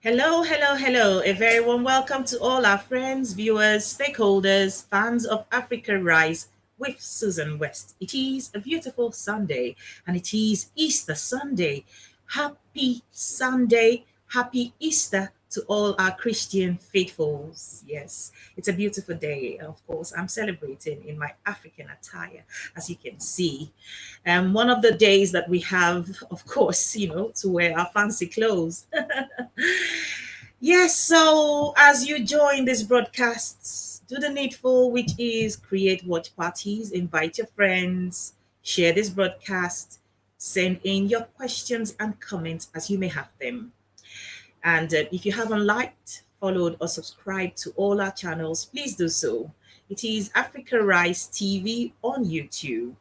Hello, hello, hello. A very warm welcome to all our friends, viewers, stakeholders, fans of Africa Rise with Susan West. It is a beautiful Sunday and it is Easter Sunday. Happy Sunday, happy Easter to all our Christian faithfuls. Yes, it's a beautiful day. Of course, I'm celebrating in my African attire, as you can see. One of the days that we have, of course, to wear our fancy clothes. Yes, so as you join these broadcasts, do the needful, which is create watch parties, invite your friends, share this broadcast, send in your questions and comments as you may have them. And if you haven't liked, followed, or subscribed to all our channels, please do so. It is Africa Rise TV on YouTube,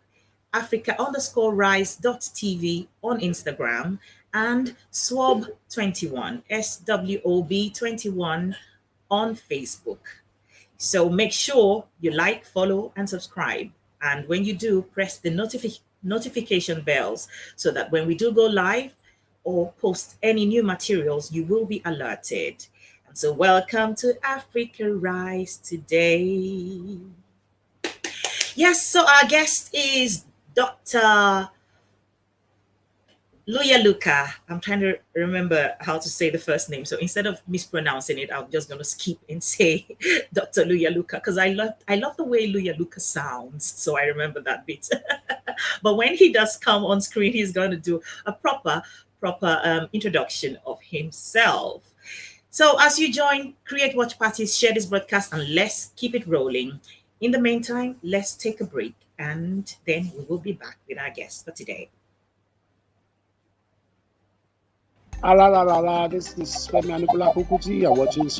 Africa_Rise.tv on Instagram, and SWOB21, SWOB21 on Facebook. So make sure you like, follow, and subscribe. And when you do, press the notification bells so that when we do go live or post any new materials, you will be alerted. And so welcome to Africa Rise today. Yes, so our guest is Dr. Luyaluka. I'm trying to remember how to say the first name. So instead of mispronouncing it, I'm just going to skip and say Dr. Luyaluka because I love the way Luyaluka sounds. So I remember that bit. But when he does come on screen, he's going to do a proper introduction of himself. So as you join, create watch parties, share this broadcast, and let's keep it rolling. In the meantime, let's take a break and then we will be back with our guest for today. This is Femi Anikula Kukuti. You're watching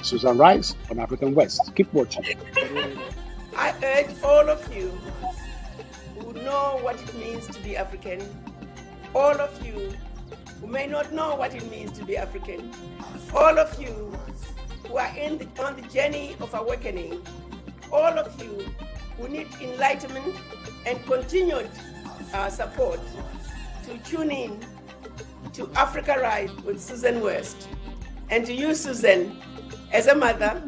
Susan Rise on African West. Keep watching. I urge all of you who know what it means to be African, all of you who may not know what it means to be African, all of you who are on the journey of awakening, all of you who need enlightenment and continued support to tune in to Africa Rise with Susan West. And to you, Susan, as a mother,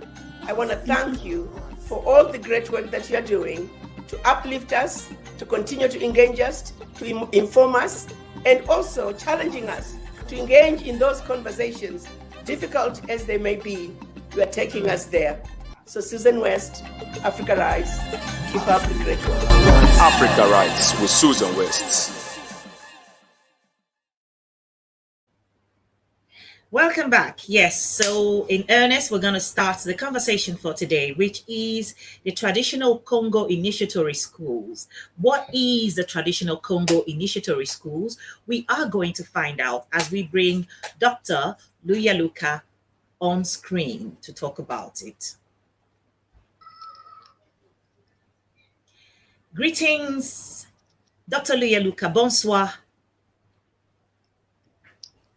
I want to thank you for all the great work that you are doing to uplift us, to continue to engage us, to inform us, and also challenging us to engage in those conversations, difficult as they may be. You are taking us there. So Susan West, Africa Rise, keep up the great work. Africa Rise with Susan West. Welcome back. Yes, so in earnest, we're going to start the conversation for today, which is the traditional Kongo initiatory schools. What is the traditional Kongo initiatory schools? We are going to find out as we bring Dr. Luyaluka on screen to talk about it. Greetings, Dr. Luyaluka. Bonsoir.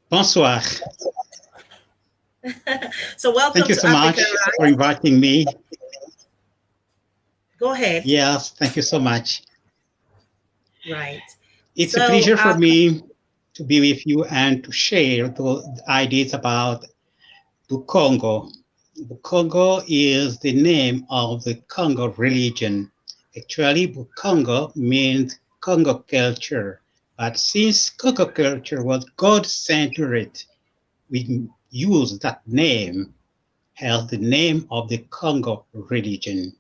Bonsoir. So welcome. Thank you so much for inviting me. Go ahead. Yes, thank you so much. Right. It's a pleasure for me to be with you and to share the ideas about Bukongo. Bukongo is the name of the Congo religion. Actually, Bukongo means Congo culture. But since Congo culture was God-centered, we use that name as the name of the Congo religion.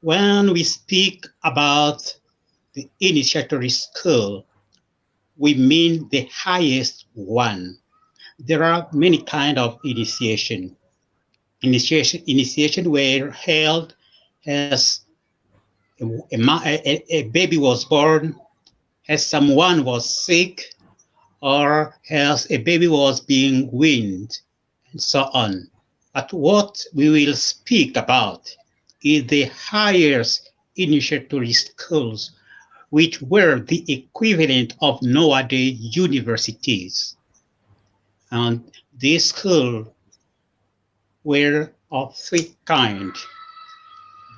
When we speak about the initiatory school, we mean the highest one. There are many kinds of initiation. Initiation were held as a baby was born, as someone was sick, or as a baby was being weaned, and so on. But what we will speak about is the highest initiatory schools, which were the equivalent of nowadays universities. And these schools were of three kinds.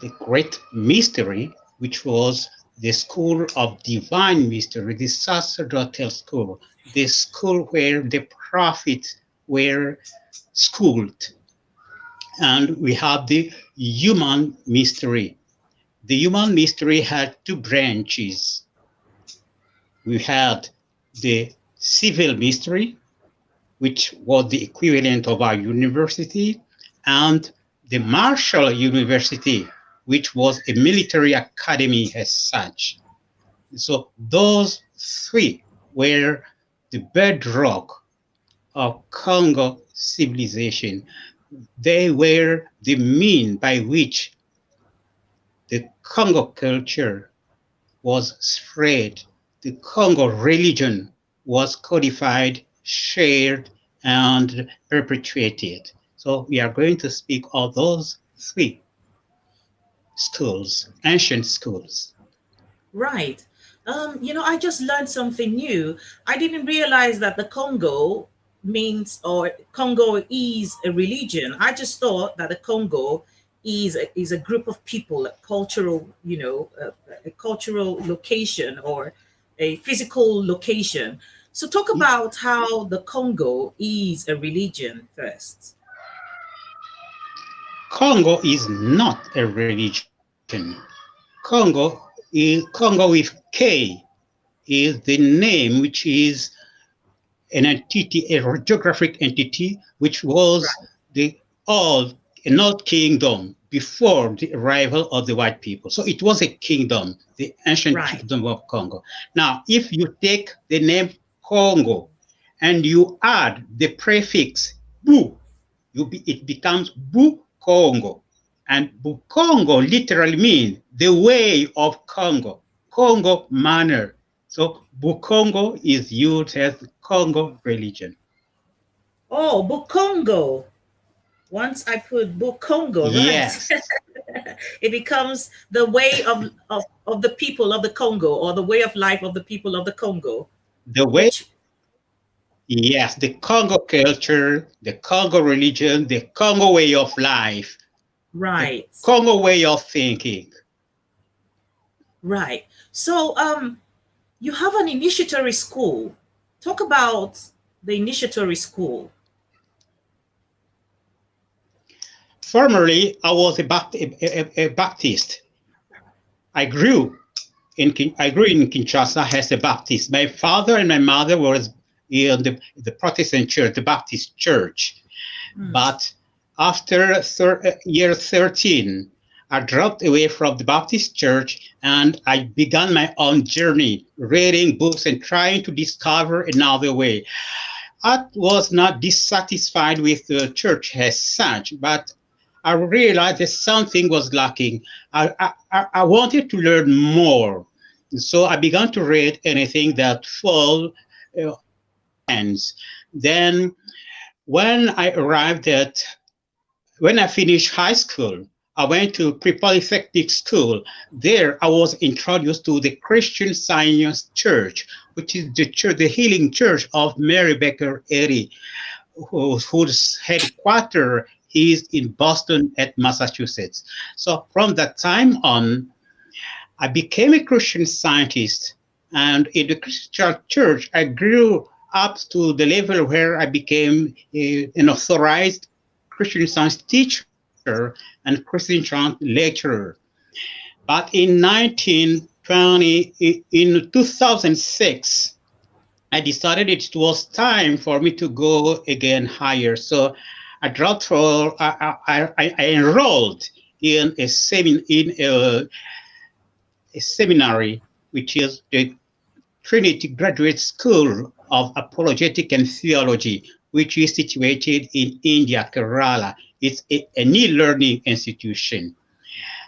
The Great Mystery, which was the school of divine mystery, the sacerdotal school, the school where the prophets were schooled. And we have the human mystery. The human mystery had two branches. We had the civil mystery, which was the equivalent of our university, and the Marshall University, which was a military academy as such. So those three were the bedrock of Congo civilization. They were the mean by which the Congo culture was spread, the Congo religion was codified, shared, and perpetuated. So we are going to speak of those three schools, ancient schools. Right. I just learned something new. I didn't realize that the Congo means, or Congo is a religion. I just thought that the Congo is a group of people, a cultural, a cultural location or a physical location. So talk about how the Congo is a religion first. Congo is not a religion. Congo with K is the name, which is an entity, a geographic entity, which was the old kingdom before the arrival of the white people. So it was a kingdom, the ancient kingdom of Congo. Now, if you take the name Congo and you add the prefix Bu, it becomes Bu Congo. And Bu Congo literally means the way of Congo, Congo manner. So Bukongo is used as Congo religion. Oh, Bukongo. Once I put Bukongo, right? Yes. It becomes the way of the people of the Congo, or the way of life of the people of the Congo. The way, yes, the Congo culture, the Congo religion, the Congo way of life. Right. The Congo way of thinking. Right. So you have an initiatory school. Talk about the initiatory school. Formerly, I was a Baptist. I grew in Kinshasa as a Baptist. My father and my mother was in the Protestant church, the Baptist church. But after year 13, I dropped away from the Baptist church and I began my own journey, reading books and trying to discover another way. I was not dissatisfied with the church as such, but I realized that something was lacking. I wanted to learn more. So I began to read anything that fell hands. Then when I finished high school, I went to pre-polytechnic school. There I was introduced to the Christian Science Church, which is the healing church of Mary Baker Eddy, whose headquarters is in Boston at Massachusetts. So from that time on, I became a Christian Scientist. And in the Christian church, I grew up to the level where I became an authorized Christian Science teacher and Christian Science lecturer. But in 2006, I decided it was time for me to go again higher. So I enrolled in a seminary, which is the Trinity Graduate School of Apologetic and Theology, which is situated in India, Kerala. It's an e-learning institution.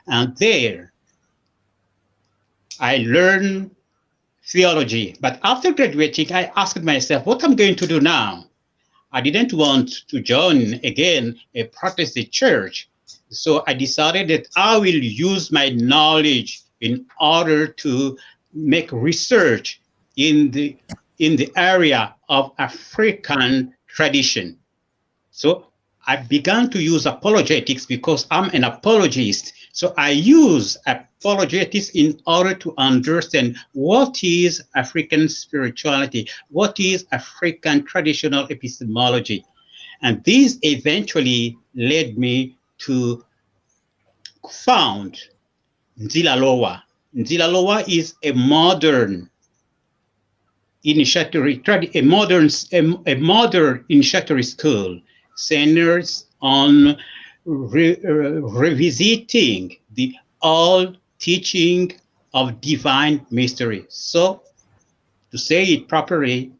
And there, I learned theology. But after graduating, I asked myself, what I'm going to do now? I didn't want to join again a Protestant church. So I decided that I will use my knowledge in order to make research in the area of African tradition. So I began to use apologetics because I'm an apologist. So I use apologetics in order to understand what is African spirituality, what is African traditional epistemology. And this eventually led me to found Nzilaloa. Nzilaloa is a modern initiatory, a modern initiatory school centers on revisiting the old teaching of divine mystery. So, to say it properly,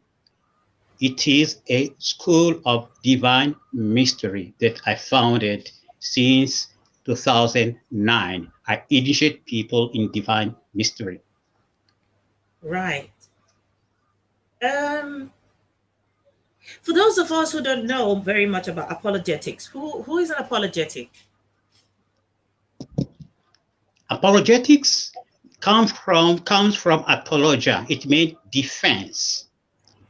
it is a school of divine mystery that I founded since 2009. I initiate people in divine mystery. Right. For those of us who don't know very much about apologetics, who is an apologetic? Apologetics comes from apologia. It means defense.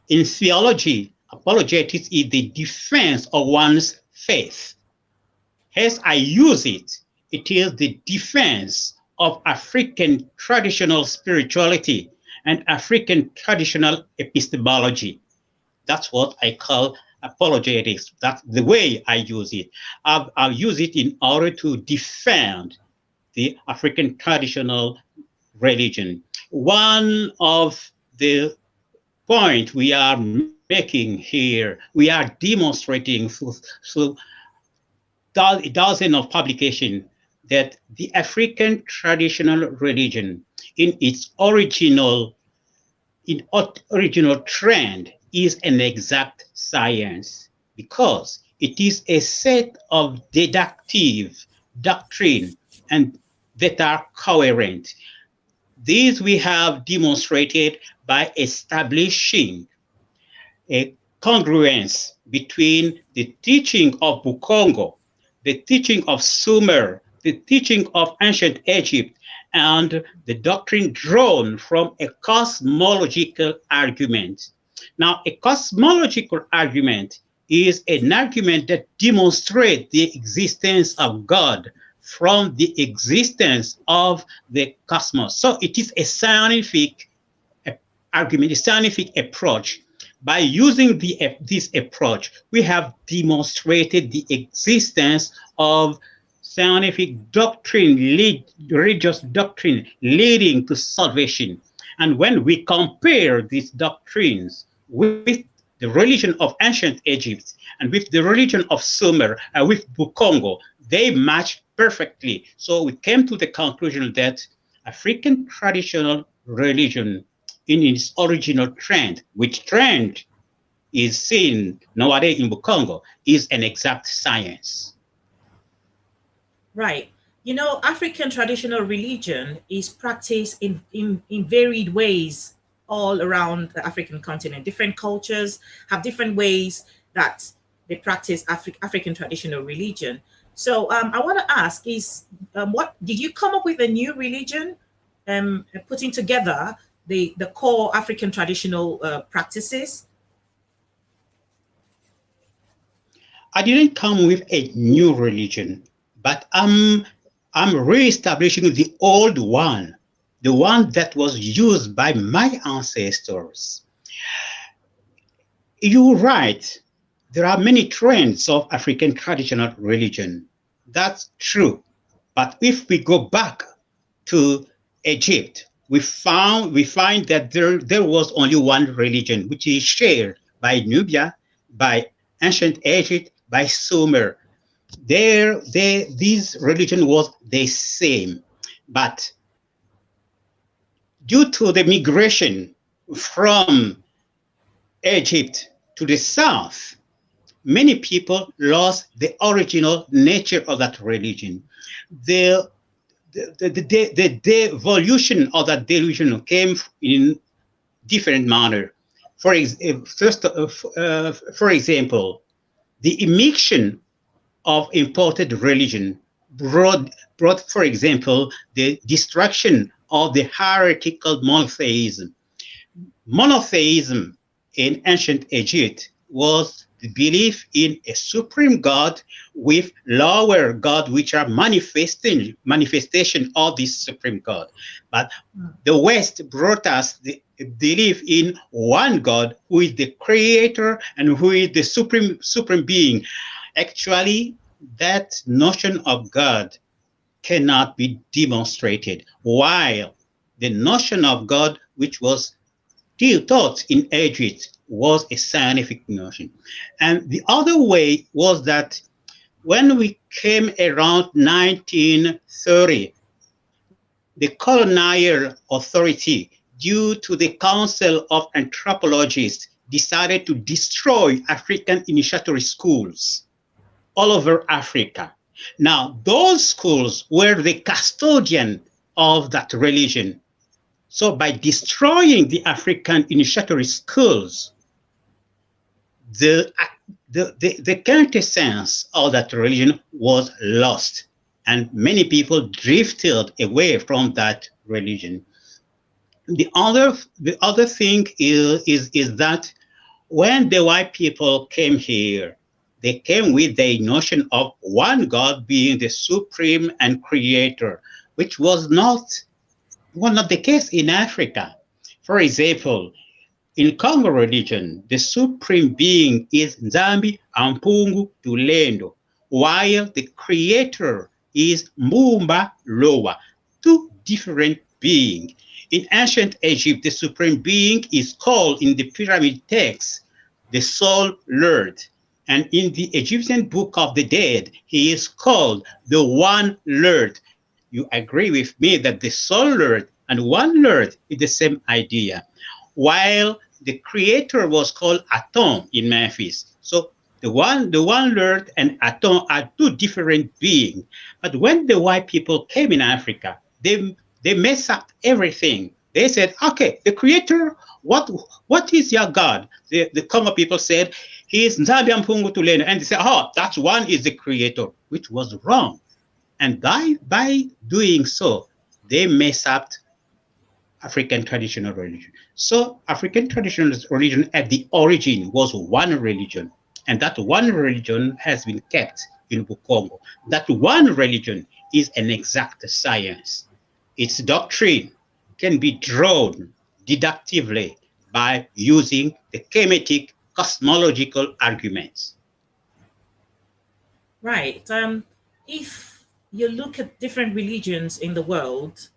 In theology, apologetics is the defense of one's faith. As I use it, it is the defense of African traditional spirituality and African traditional epistemology. That's what I call apologetics. That's the way I use it. I'll use it in order to defend the African traditional religion. One of the points we are making here, we are demonstrating through a dozen of publications that the African traditional religion in its original trend is an exact science, because it is a set of deductive doctrine and that are coherent. These we have demonstrated by establishing a congruence between the teaching of Bukongo, the teaching of Sumer, the teaching of ancient Egypt, and the doctrine drawn from a cosmological argument. Now, a cosmological argument is an argument that demonstrates the existence of God from the existence of the cosmos. So it is a scientific argument, a scientific approach. By using this approach, we have demonstrated the existence of scientific doctrine, religious doctrine leading to salvation. And when we compare these doctrines with the religion of ancient Egypt and with the religion of Sumer and with Bukongo, they match perfectly. So we came to the conclusion that African traditional religion in its original trend, which trend is seen nowadays in Bukongo, is an exact science. Right. You know, African traditional religion is practiced in varied ways all around the African continent. Different cultures have different ways that they practice African traditional religion. So I want to ask is, what did you come up with a new religion, putting together the core African traditional practices? I didn't come with a new religion, but I'm re-establishing the old one, the one that was used by my ancestors. You're right. There are many trends of African traditional religion. That's true. But if we go back to Egypt, we find that there was only one religion, which is shared by Nubia, by ancient Egypt, by Sumer. This religion was the same. But due to the migration from Egypt to the south, many people lost the original nature of that religion. The devolution of that delusion came in different manner. For example, the immixtion of imported religion brought, for example, the destruction of the hierarchical monotheism. Monotheism in ancient Egypt was the belief in a supreme God with lower God, which are manifestation of this supreme God. But the West brought us the belief in one God who is the creator and who is the supreme being. Actually, that notion of God cannot be demonstrated, while the notion of God, which was still taught in Egypt, was a scientific notion. And the other way was that when we came around 1930, the colonial authority, due to the Council of Anthropologists, decided to destroy African initiatory schools all over Africa. Now, those schools were the custodian of that religion. So by destroying the African initiatory schools, the quintessence of that religion was lost, and many people drifted away from that religion. The other thing is that when the white people came here, they came with the notion of one God being the supreme and creator, which was not the case in Africa. For example, in Kongo religion, the supreme being is Nzambi Ampungu Tulendo, while the creator is Mumba Loa, two different beings. In ancient Egypt, the supreme being is called in the pyramid text the Soul Lord. And in the Egyptian Book of the Dead, he is called the One Lord. You agree with me that the Soul Lord and One Lord is the same idea, while the creator was called Aton in Memphis. So the one Lord and Aton are two different beings. But when the white people came in Africa, they messed up everything. They said, okay, the creator, what is your God? The Congo people said, he is Nzambi Ampungu Tulendo. And they said, oh, that one is the creator, which was wrong. And by doing so, they messed up African traditional religion. So African traditional religion at the origin was one religion, and that one religion has been kept in Bukongo. That one religion is an exact science. Its doctrine can be drawn deductively by using the Kemetic cosmological arguments. Right. If you look at different religions in the world,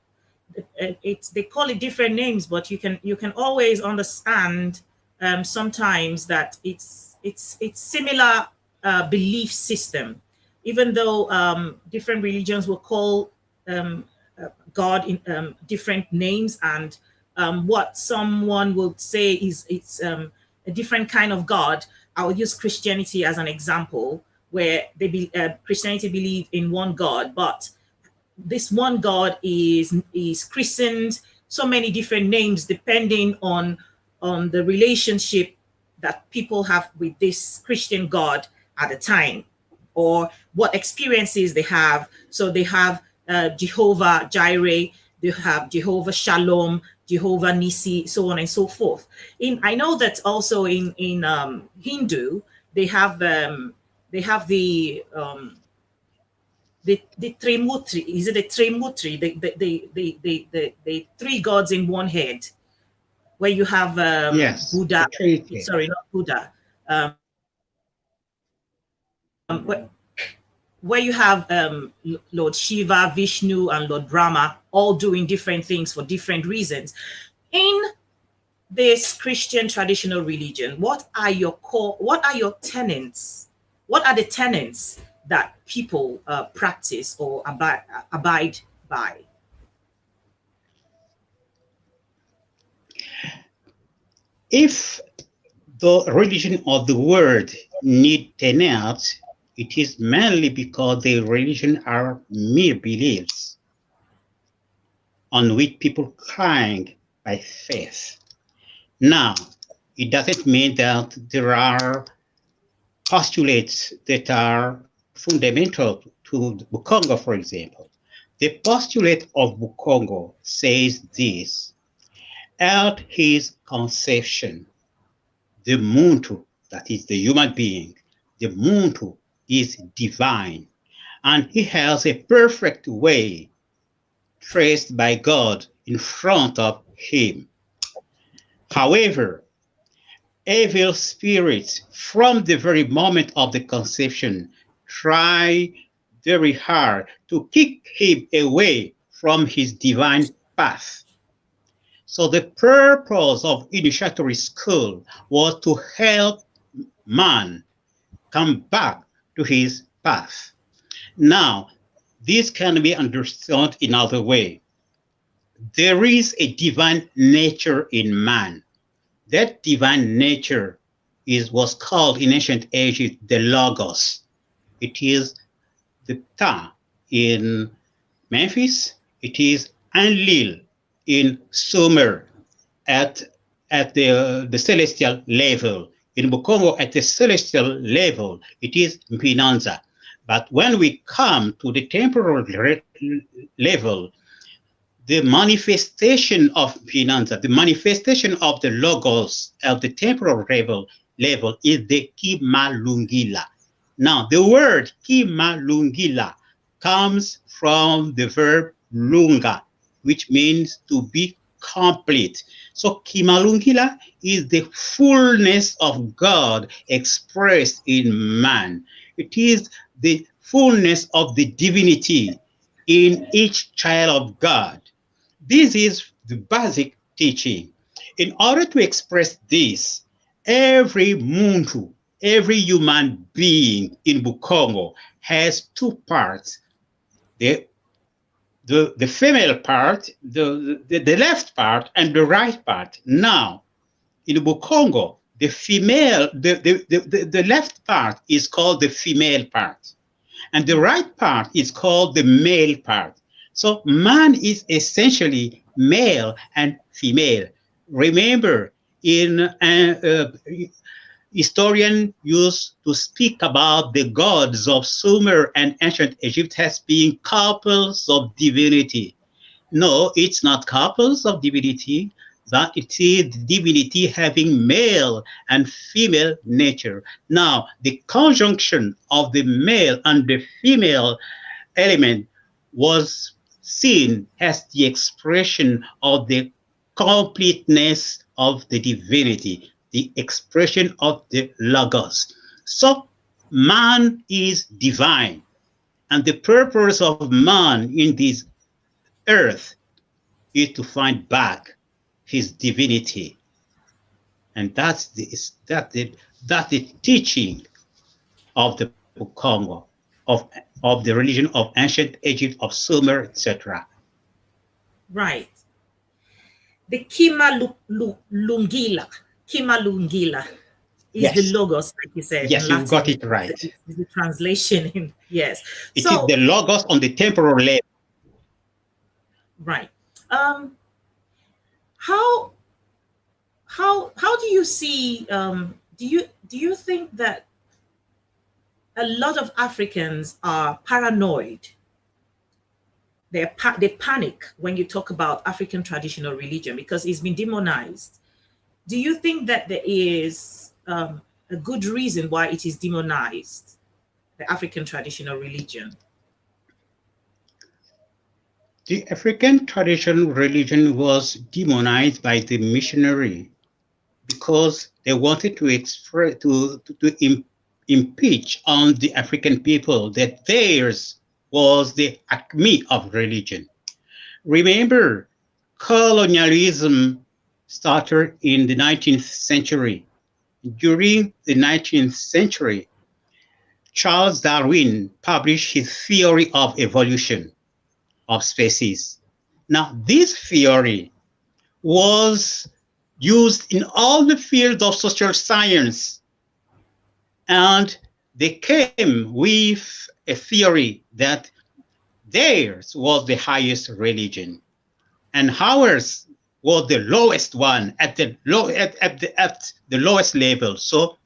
they call it different names, but you can always understand sometimes that it's similar belief system, even though different religions will call God in different names, and what someone would say is it's a different kind of God. I'll use Christianity as an example, where Christianity believe in one God, but this one God is christened so many different names depending on the relationship that people have with this Christian God at the time, or what experiences they have. So they have Jehovah Jireh, they have Jehovah Shalom, Jehovah Nisi, so on and so forth. I know that also in Hindu they have the Trimurti. Is it the Trimurti? The three gods in one head, where you have Yes, Buddha. Sorry, not Buddha. Where you have Lord Shiva, Vishnu, and Lord Brahma, all doing different things for different reasons. In this Christian traditional religion, what are your tenets? What are the tenets that people practice or abide by? If the religion of the world need tenets, it is mainly because the religion are mere beliefs on which people cling by faith. Now, it doesn't mean that there are postulates that are fundamental to Bukongo, for example. The postulate of Bukongo says this: at his conception, the Muntu, that is the human being, the Muntu is divine, and he has a perfect way traced by God in front of him. However, evil spirits from the very moment of the conception try very hard to kick him away from his divine path. So the purpose of initiatory school was to help man come back to his path. Now, this can be understood in other way. There is a divine nature in man. That divine nature was called in ancient Egypt the Logos. It is the Ta in Memphis. It is Enlil in Sumer at the celestial level. In Bukongo at the celestial level, it is Mpinanza. But when we come to the temporal level, the manifestation of Mpinanza, the manifestation of the Logos of the temporal level is the Kimalungila. Now, the word Kimalungila comes from the verb lunga, which means to be complete. So Kimalungila is the fullness of God expressed in man. It is the fullness of the divinity in each child of God. This is the basic teaching. In order to express this, every muntu, every human being in Bukongo has two parts. The female part, the left part, and the right part. Now, in Bukongo, the female, the left part is called the female part, and the right part is called the male part. So man is essentially male and female. Remember, in historians used to speak about the gods of Sumer and ancient Egypt as being couples of divinity. No, it's not couples of divinity, but it is divinity having male and female nature. Now, the conjunction of the male and the female element was seen as the expression of the completeness of the divinity, the expression of the Logos. So man is divine, and the purpose of man in this earth is to find back his divinity. And that's the teaching of the Kongo, of the religion of ancient Egypt, of Sumer, etc. Right. The Kimalungila is Yes. the Logos, like you said. Yes, you got it right. Is the translation in, yes. It is the Logos on the temporal level. Right. How do you see? Do you think that a lot of Africans are paranoid? They panic when you talk about African traditional religion because it's been demonized. Do you think that there is a good reason why it is demonized, the African traditional religion? The African traditional religion was demonized by the missionary because they wanted to express, to impeach on the African people that theirs was the acme of religion. Remember, colonialism started in the 19th century. During the 19th century, Charles Darwin published his theory of evolution of species. Now, this theory was used in all the fields of social science, and they came with a theory that theirs was the highest religion and ours was the lowest one at the lowest level. So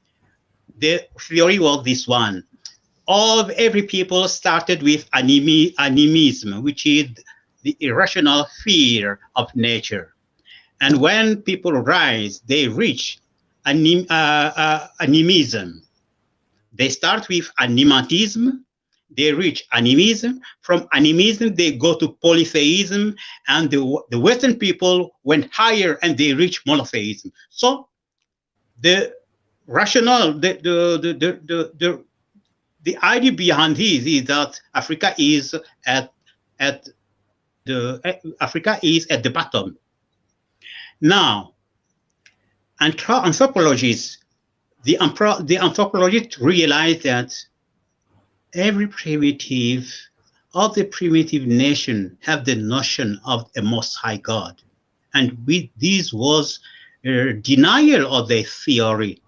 the theory was this one. Every people started with animism, which is the irrational fear of nature. And when people rise, they reach animism. They start with animatism, they reach animism. From animism, they go to polytheism, and the Western people went higher and they reach monotheism. So the rationale, the idea behind this is that Africa is at the bottom. Now, anthropologists, the anthropologists realize that all the primitive nation have the notion of a Most High God, and this was a denial of their theory.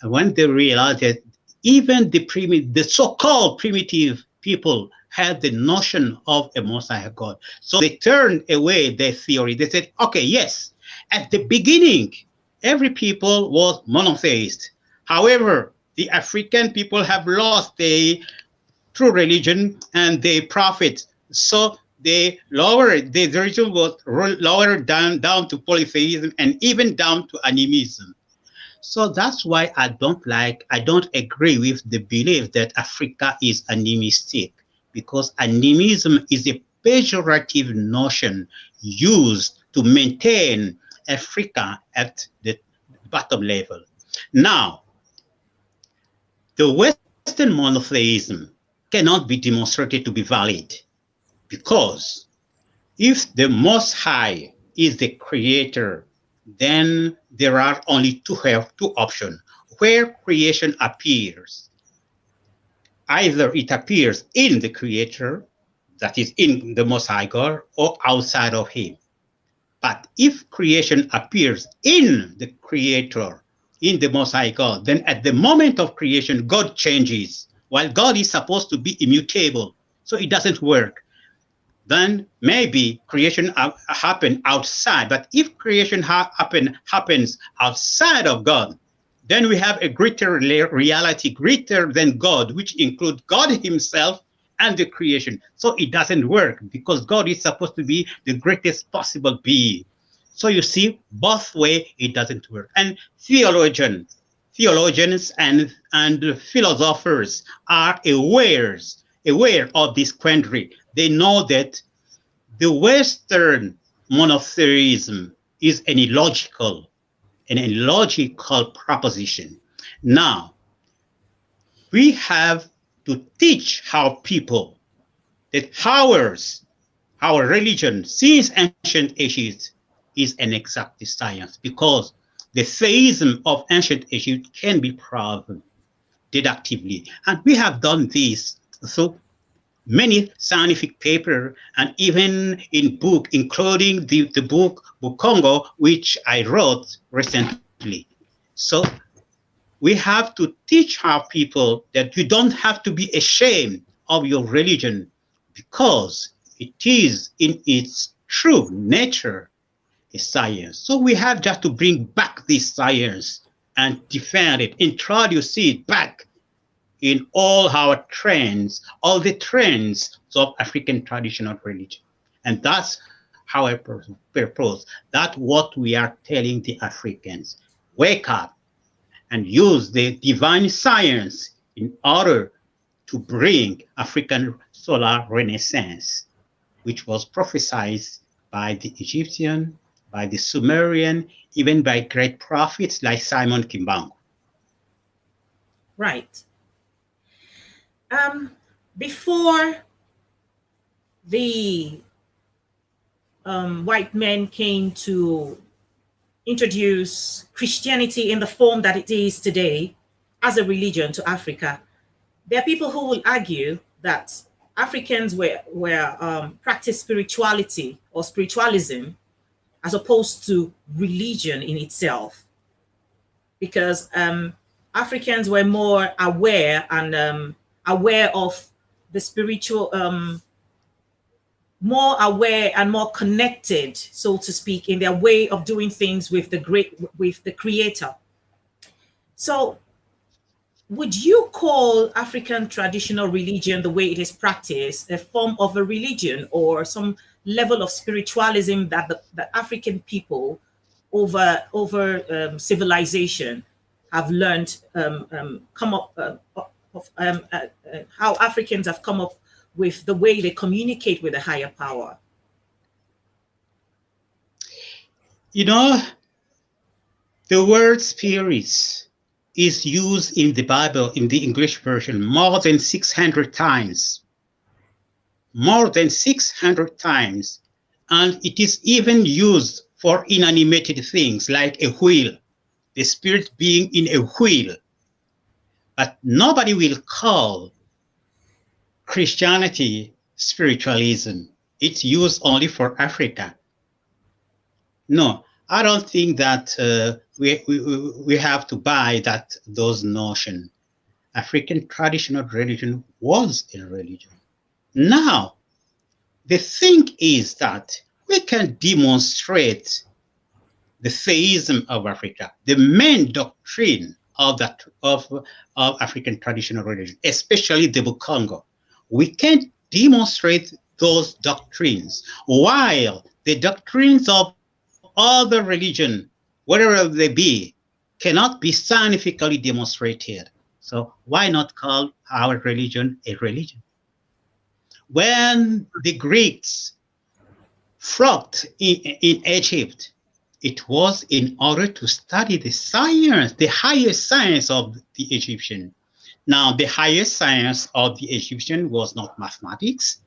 And when they realized that even the so-called primitive people had the notion of a Most High God, so they turned away their theory. They said, okay, yes, at the beginning, every people was monotheist. However, the African people have lost their true religion and their prophet. So they lowered, the religion was lowered down to polytheism and even down to animism. So that's why I don't agree with the belief that Africa is animistic, because animism is a pejorative notion used to maintain Africa at the bottom level. Now, the Western monotheism cannot be demonstrated to be valid, because if the Most High is the creator, then there are only two options where creation appears. Either it appears in the creator, that is in the Most High God, or outside of him. But if creation appears in the creator, in the Most High God, then at the moment of creation, God changes, while God is supposed to be immutable. So it doesn't work. Then maybe creation happen outside. But if creation happens outside of God, then we have a greater reality, greater than God, which includes God himself and the creation. So it doesn't work, because God is supposed to be the greatest possible being. So you see, both ways it doesn't work. And theologians and philosophers are aware of this quandary. They know that the Western monotheism is an illogical proposition. Now, we have to teach our people that our religion, since ancient ages, is an exact science, because the theism of ancient Egypt can be proven deductively. And we have done this through many scientific papers and even in book, including the book Kongo, which I wrote recently. So we have to teach our people that you don't have to be ashamed of your religion, because it is in its true nature a science. So we have just to bring back this science and defend it, introduce it back in all our trends, all the trends of African traditional religion. And that's our purpose. That's what we are telling the Africans. Wake up and use the divine science in order to bring African solar renaissance, which was prophesied by the Egyptian, by the Sumerian, even by great prophets like Simon Kimbangu. Right. Before the white men came to introduce Christianity in the form that it is today as a religion to Africa, there are people who will argue that Africans practice spirituality or spiritualism as opposed to religion in itself, because Africans were more aware and aware of the spiritual, more aware and more connected, so to speak, in their way of doing things with the Creator. So, would you call African traditional religion, the way it is practiced, a form of a religion or some level of spiritualism that the African people over civilization have learned, how Africans have come up with the way they communicate with a higher power? You know, the word spirits is used in the Bible, in the English version, more than 600 times. More than 600 times. And it is even used for inanimated things like a wheel, the spirit being in a wheel. But nobody will call Christianity spiritualism. It's used only for Africa. No, I don't think that we have to buy those notions. African traditional religion was a religion. Now, the thing is that we can demonstrate the theism of Africa, the main doctrine of African traditional religion, especially the Kongo. We can demonstrate those doctrines, while the doctrines of other religion, whatever they be, cannot be scientifically demonstrated. So why not call our religion a religion? When the Greeks flocked in Egypt, it was in order to study the science, the highest science of the Egyptian. Now, the highest science of the Egyptian was not mathematics,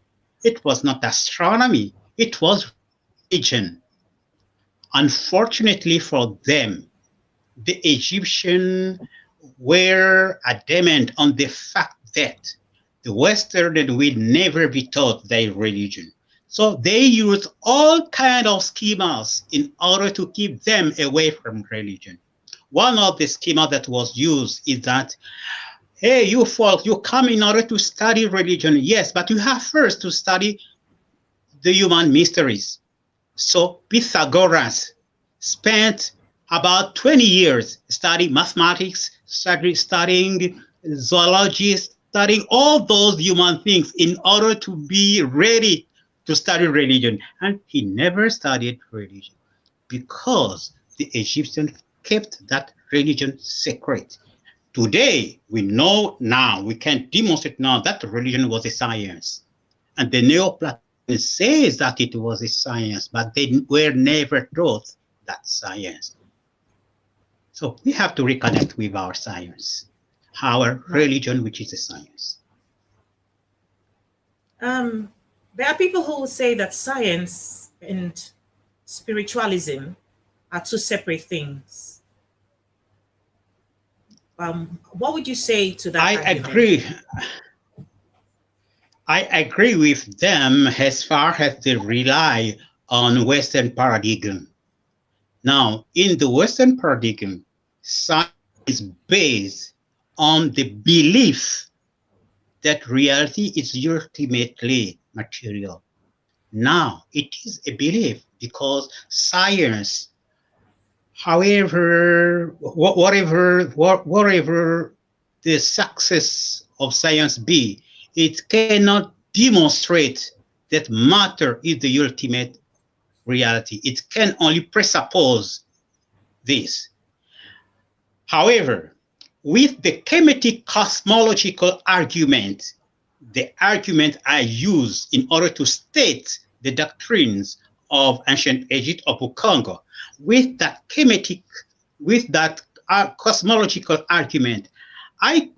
it was not astronomy, it was religion. Unfortunately for them, the Egyptians were adamant on the fact that the Westerners will never be taught their religion. So they used all kinds of schemas in order to keep them away from religion. One of the schemas that was used is that, hey, you folks, you come in order to study religion. Yes, but you have first to study the human mysteries. So Pythagoras spent about 20 years studying mathematics, studying zoology, studying all those human things in order to be ready to study religion. And he never studied religion because the Egyptians kept that religion secret. Today, we know now, we can demonstrate now that religion was a science. And the Neoplatonists says that it was a science, but they were never taught that science. So we have to reconnect with our science, our religion, which is a science. There are people who will say that science and spiritualism are two separate things. What would you say to that? I agree with them as far as they rely on Western paradigm. Now, in the Western paradigm, science is based on the belief that reality is ultimately material. Now, it is a belief because science, however, whatever the success of science be, it cannot demonstrate that matter is the ultimate reality. It can only presuppose this. However, with the Kemetic cosmological argument, the argument I use in order to state the doctrines of ancient Egypt of Kongo, with that cosmological argument,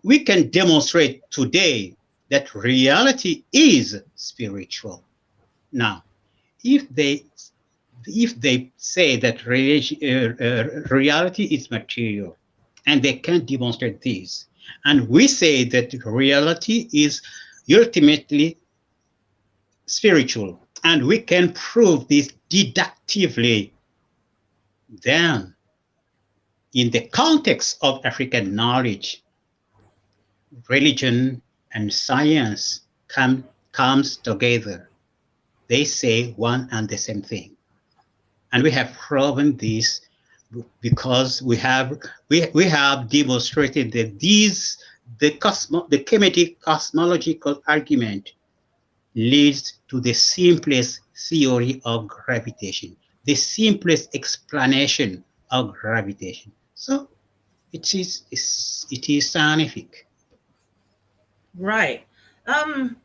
we can demonstrate today that reality is spiritual. Now, if they say that reality is material, and they can't demonstrate this, and we say that reality is ultimately spiritual, and we can prove this deductively, then in the context of African knowledge, religion and science comes together. They say one and the same thing. And we have proven this because we have demonstrated that the Kemetic cosmological argument leads to the simplest theory of gravitation, the simplest explanation of gravitation. So it is scientific. Right. Um,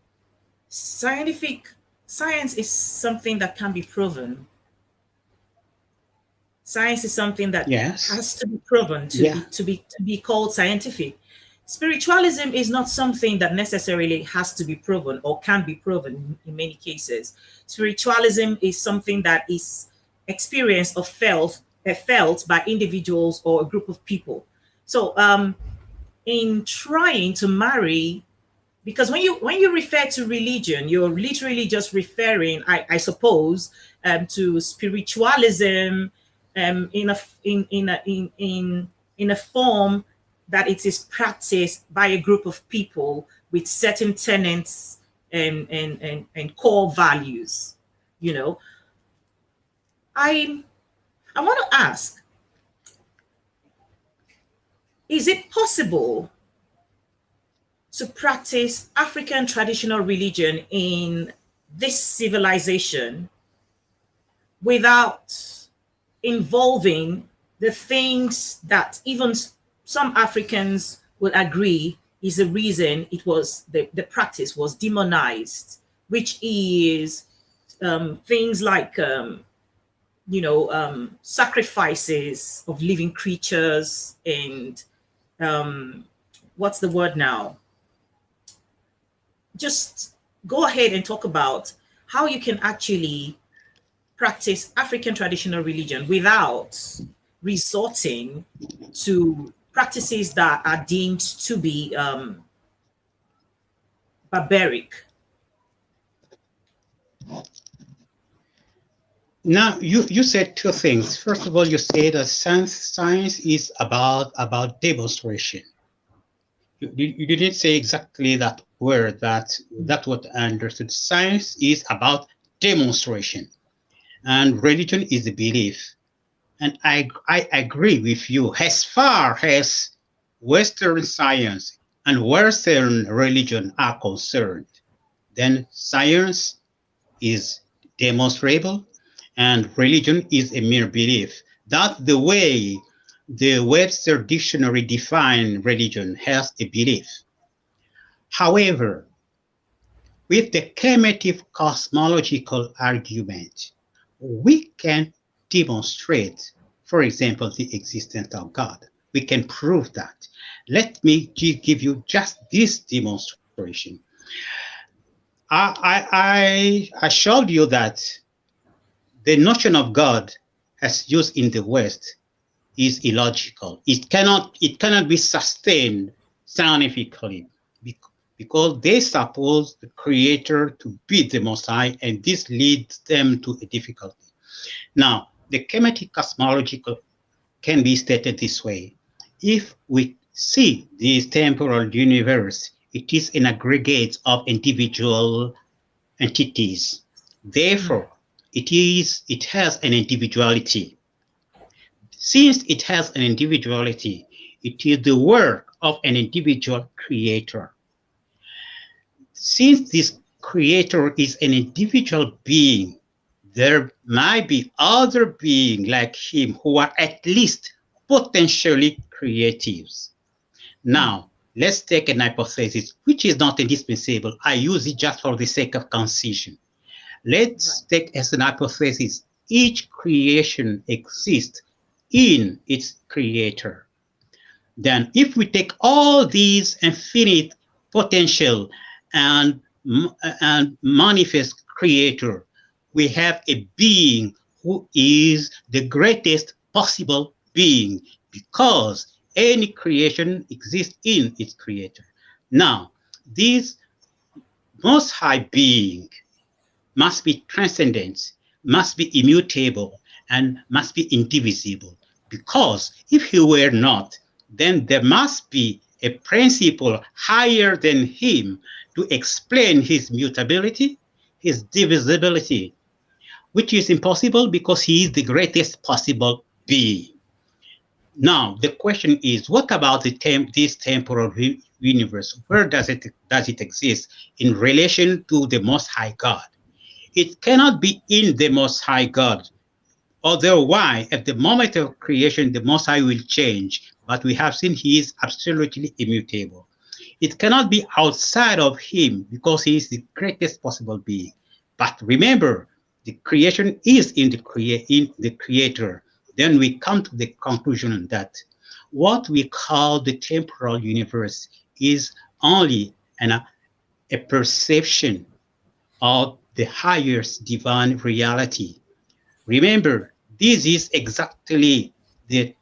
scientific science is something that can be proven. Science is something that Yes. has to be proven Yeah. to be called scientific. Spiritualism is not something that necessarily has to be proven or can be proven in many cases. Spiritualism is something that is experienced or felt by individuals or a group of people. So in trying to marry, because when you refer to religion, you're literally just referring, I suppose, to spiritualism, in a in a form that it is practiced by a group of people with certain tenets and core values. You know, I I want to ask: is it possible to practice African traditional religion in this civilization without involving the things that even some Africans will agree is the reason the practice was demonized, which is things like sacrifices of living creatures and what's the word now? Just go ahead and talk about how you can actually practice African traditional religion without resorting to practices that are deemed to be barbaric. Now, you said two things. First of all, you said that science is about demonstration. You didn't say exactly that word. That's what I understood. Science is about demonstration, and religion is a belief. And I agree with you. As far as Western science and Western religion are concerned, then science is demonstrable and religion is a mere belief. That's the way the Webster Dictionary defines religion, as a belief. However, with the cumulative cosmological argument, we can demonstrate, for example, the existence of God. We can prove that. Let me give you just this demonstration. I showed you that the notion of God as used in the West is illogical. It cannot be sustained scientifically because they suppose the creator to be the Most High, and this leads them to a difficulty. Now, the chematic cosmological can be stated this way. If we see this temporal universe, it is an aggregate of individual entities. Therefore, it has an individuality. Since it has an individuality, it is the work of an individual creator. Since this creator is an individual being, there might be other beings like him who are at least potentially creatives. Now, let's take an hypothesis, which is not indispensable. I use it just for the sake of concision. Let's take as an hypothesis, each creation exists in its creator. Then if we take all these infinite potential and manifest creator, we have a being who is the greatest possible being, because any creation exists in its creator. Now, this most high being must be transcendent, must be immutable, and must be indivisible. Because if he were not, then there must be a principle higher than him to explain his mutability, his divisibility, which is impossible because he is the greatest possible being. Now, the question is, what about this temporal universe? Where does it exist in relation to the Most High God? It cannot be in the Most High God. Otherwise, at the moment of creation, the Most High will change. But we have seen he is absolutely immutable. It cannot be outside of him because he is the greatest possible being. But remember, the creation is in the creator. Then we come to the conclusion that what we call the temporal universe is only a perception of the highest divine reality. Remember, this is exactly the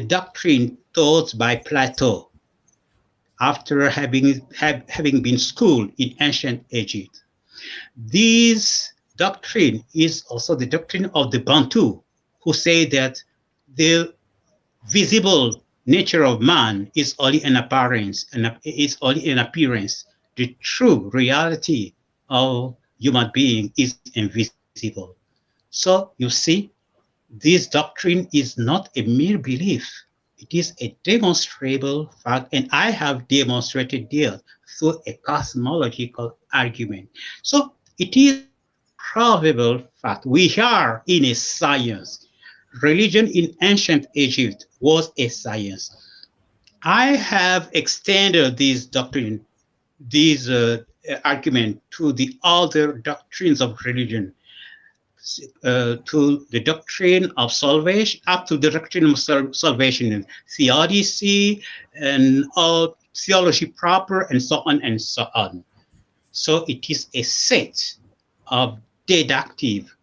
doctrine taught by Plato after having been schooled in ancient Egypt. This doctrine is also the doctrine of the Bantu, who say that the visible nature of man is only an appearance, and is only an appearance. The true reality of human being is invisible. So you see, this doctrine is not a mere belief. It is a demonstrable fact, and I have demonstrated this through a cosmological argument. So it is a probable fact. We are in a science. Religion in ancient Egypt was a science. I have extended this doctrine, this argument to the other doctrines of religion, to the doctrine of salvation, up to the doctrine of salvation in theodicy and theology proper, and so on and so on. So it is a set of deductive,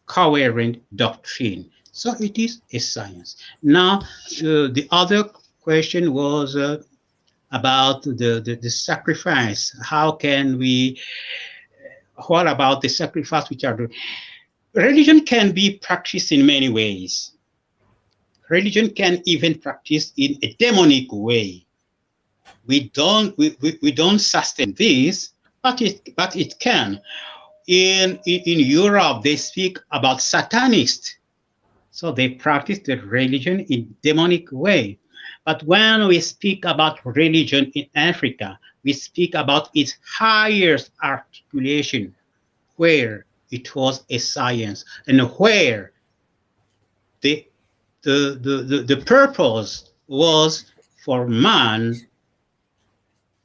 coherent doctrine. So it is a science. Now, the other question was about the sacrifice. How can we, what about the sacrifice which are doing? Religion can be practiced in many ways. Religion can even practice in a demonic way. We don't sustain this, but it can. In Europe, they speak about Satanists. So they practice the religion in demonic way. But when we speak about religion in Africa, we speak about its highest articulation, where it was a science, and where the purpose was for man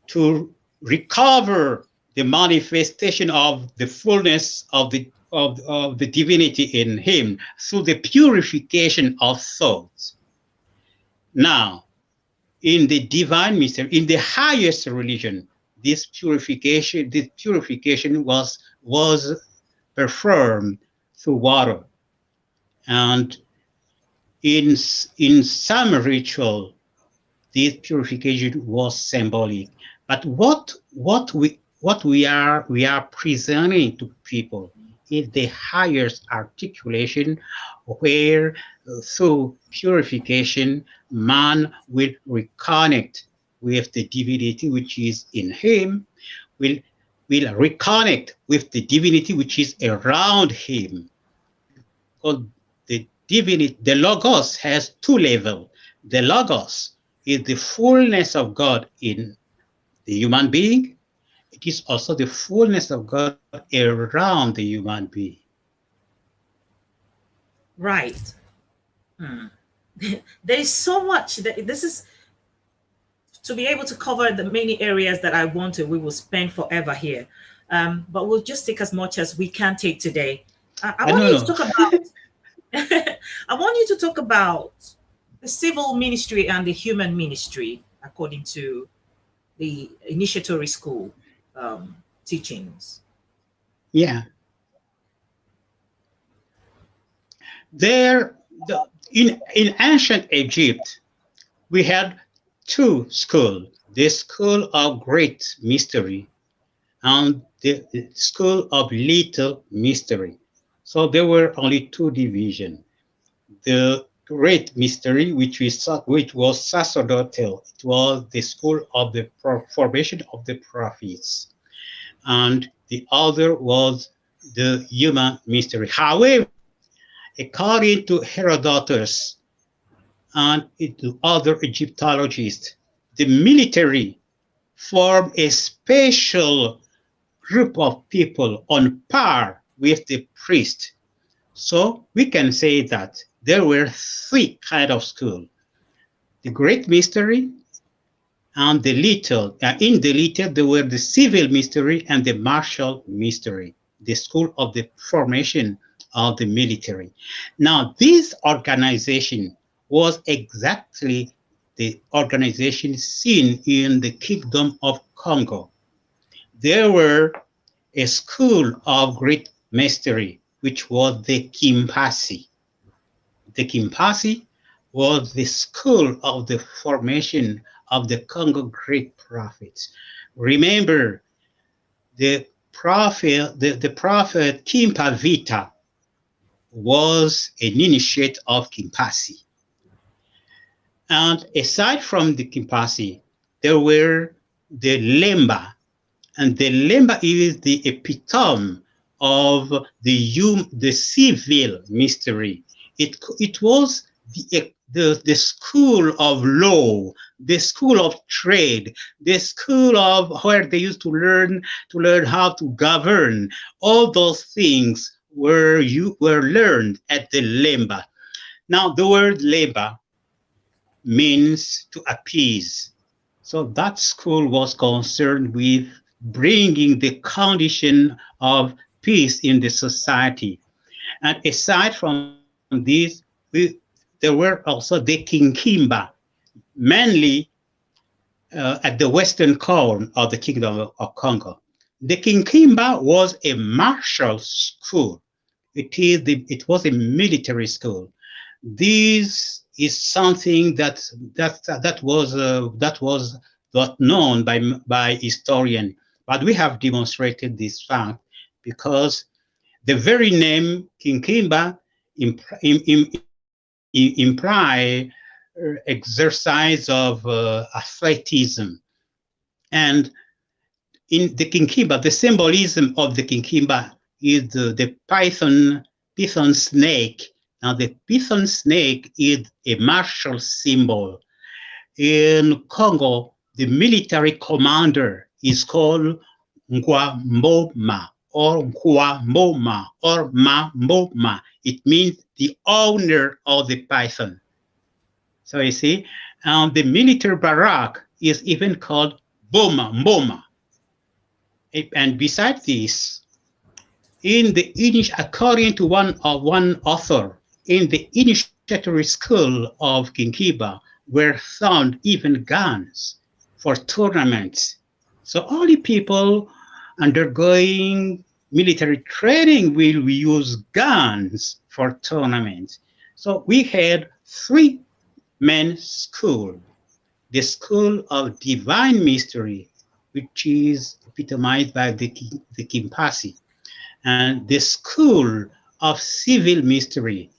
to recover the manifestation of the fullness of the divinity in him through the purification of thoughts. Now, in the divine mystery, in the highest religion, this purification was performed through water. And in some ritual, this purification was symbolic. But what we are presenting to people is the highest articulation, where through purification man will reconnect with the divinity which is in him, will reconnect with the divinity which is around him. Because the divinity, the Logos, has two levels. The Logos is the fullness of God in the human being. It is also the fullness of God around the human being. Right. There is so much that this is, to be able to cover the many areas that I want to, we will spend forever here. But we'll just take as much as we can take today. I want you to talk about I want you to talk about the civil ministry and the human ministry according to the initiatory school teachings. Yeah. In ancient Egypt, we had two schools, the school of great mystery and the school of little mystery. So there were only two divisions. The great mystery, which was sacerdotal, it was the school of the formation of the prophets. And the other was the human mystery. However, according to Herodotus and to other Egyptologists, the military formed a special group of people on par with the priest. So we can say that there were three kinds of schools: the great mystery And in the little, there were the civil mystery and the martial mystery, the school of the formation of the military. Now, this organization was exactly the organization seen in the Kingdom of Congo. There were a school of great mystery, which was the Kimpasi. The Kimpasi was the school of the formation of the Congo great prophets. Remember, the prophet Kimpavita was an initiate of Kimpasi. And aside from the Kimpasi, there were the Lemba, and the Lemba is the epitome of the civil mystery. It was the school of law, the school of trade, the school of where they used to learn how to govern. All those things were learned at the Lemba. Now the word Lemba means to appease. So that school was concerned with bringing the condition of peace in the society. And aside from this, there were also the Kinkimba, mainly at the western corner of the Kingdom of Congo. The Kinkimba was a martial school. It was a military school. This is something that was not known by historians, but we have demonstrated this fact because the very name Kinkimba imply exercise of athleticism. And in the Kinkimba, the symbolism of the Kinkimba is the python snake. Now the python snake is a martial symbol. In Congo, the military commander is called Ngwamboma or Nkwamboma or Mamboma. It means the owner of the python. So you see, the military barrack is even called Mboma. And besides this, according to one author, in the initiatory school of Kinkiba were found even guns for tournaments. So only people undergoing military training will use guns for tournaments. So we had three main schools. The school of divine mystery, which is epitomized by the Kimpasi, and the school of civil mystery,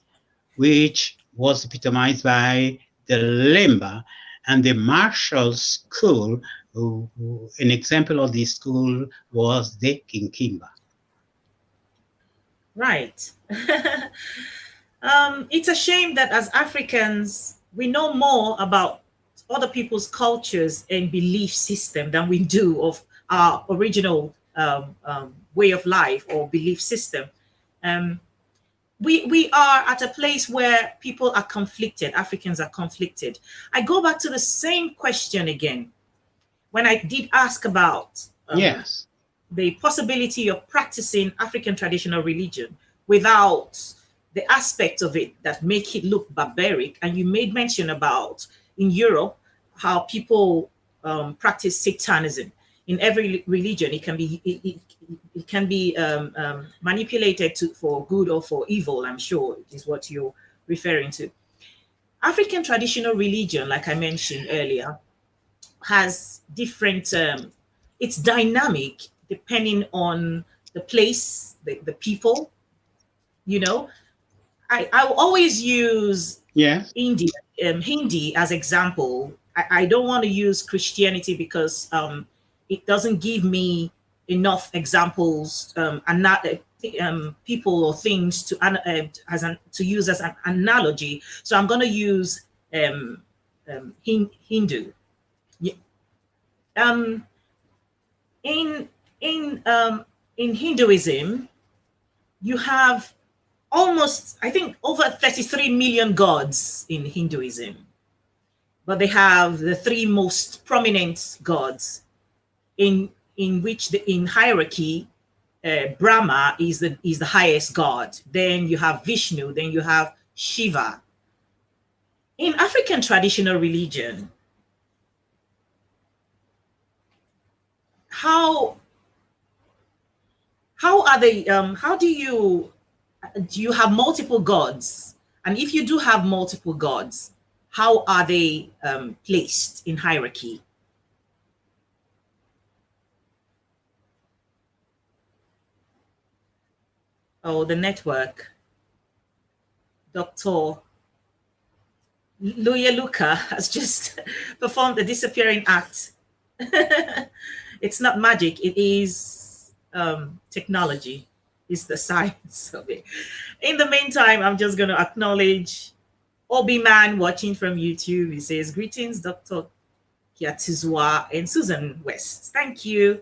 which was epitomized by the Lemba, and the martial school. An example of this school was the Kinkimba. Right. It's a shame that as Africans, we know more about other people's cultures and belief system than we do of our original way of life or belief system. We are at a place where people are conflicted. Africans are conflicted. I go back to the same question again. When I did ask about yes, the possibility of practicing African traditional religion without the aspect of it that make it look barbaric, and you made mention about in Europe how people practice Satanism. In every religion, it can be manipulated for good or for evil. I'm sure is what you're referring to. African traditional religion, like I mentioned earlier, has different. It's dynamic depending on the place, the people. You know, I always use Hindi as example. I don't want to use Christianity because it doesn't give me enough examples people or things to use as an analogy. So I'm going to use Hindu. In Hinduism, you have almost, I think, over 33 million gods in Hinduism. but they have the three most prominent gods in which in hierarchy, Brahma is the highest god. Then you have Vishnu. Then you have Shiva. In African traditional religion, how are they? How do you have multiple gods? And if you do have multiple gods, how are they placed in hierarchy? Oh, the network. Dr. Luyaluka has just performed the disappearing act. It's not magic, it is technology, it's the science of it. In the meantime, I'm just going to acknowledge Obi Man watching from YouTube. He says, greetings, Dr. Kiatezua and Susan West. Thank you.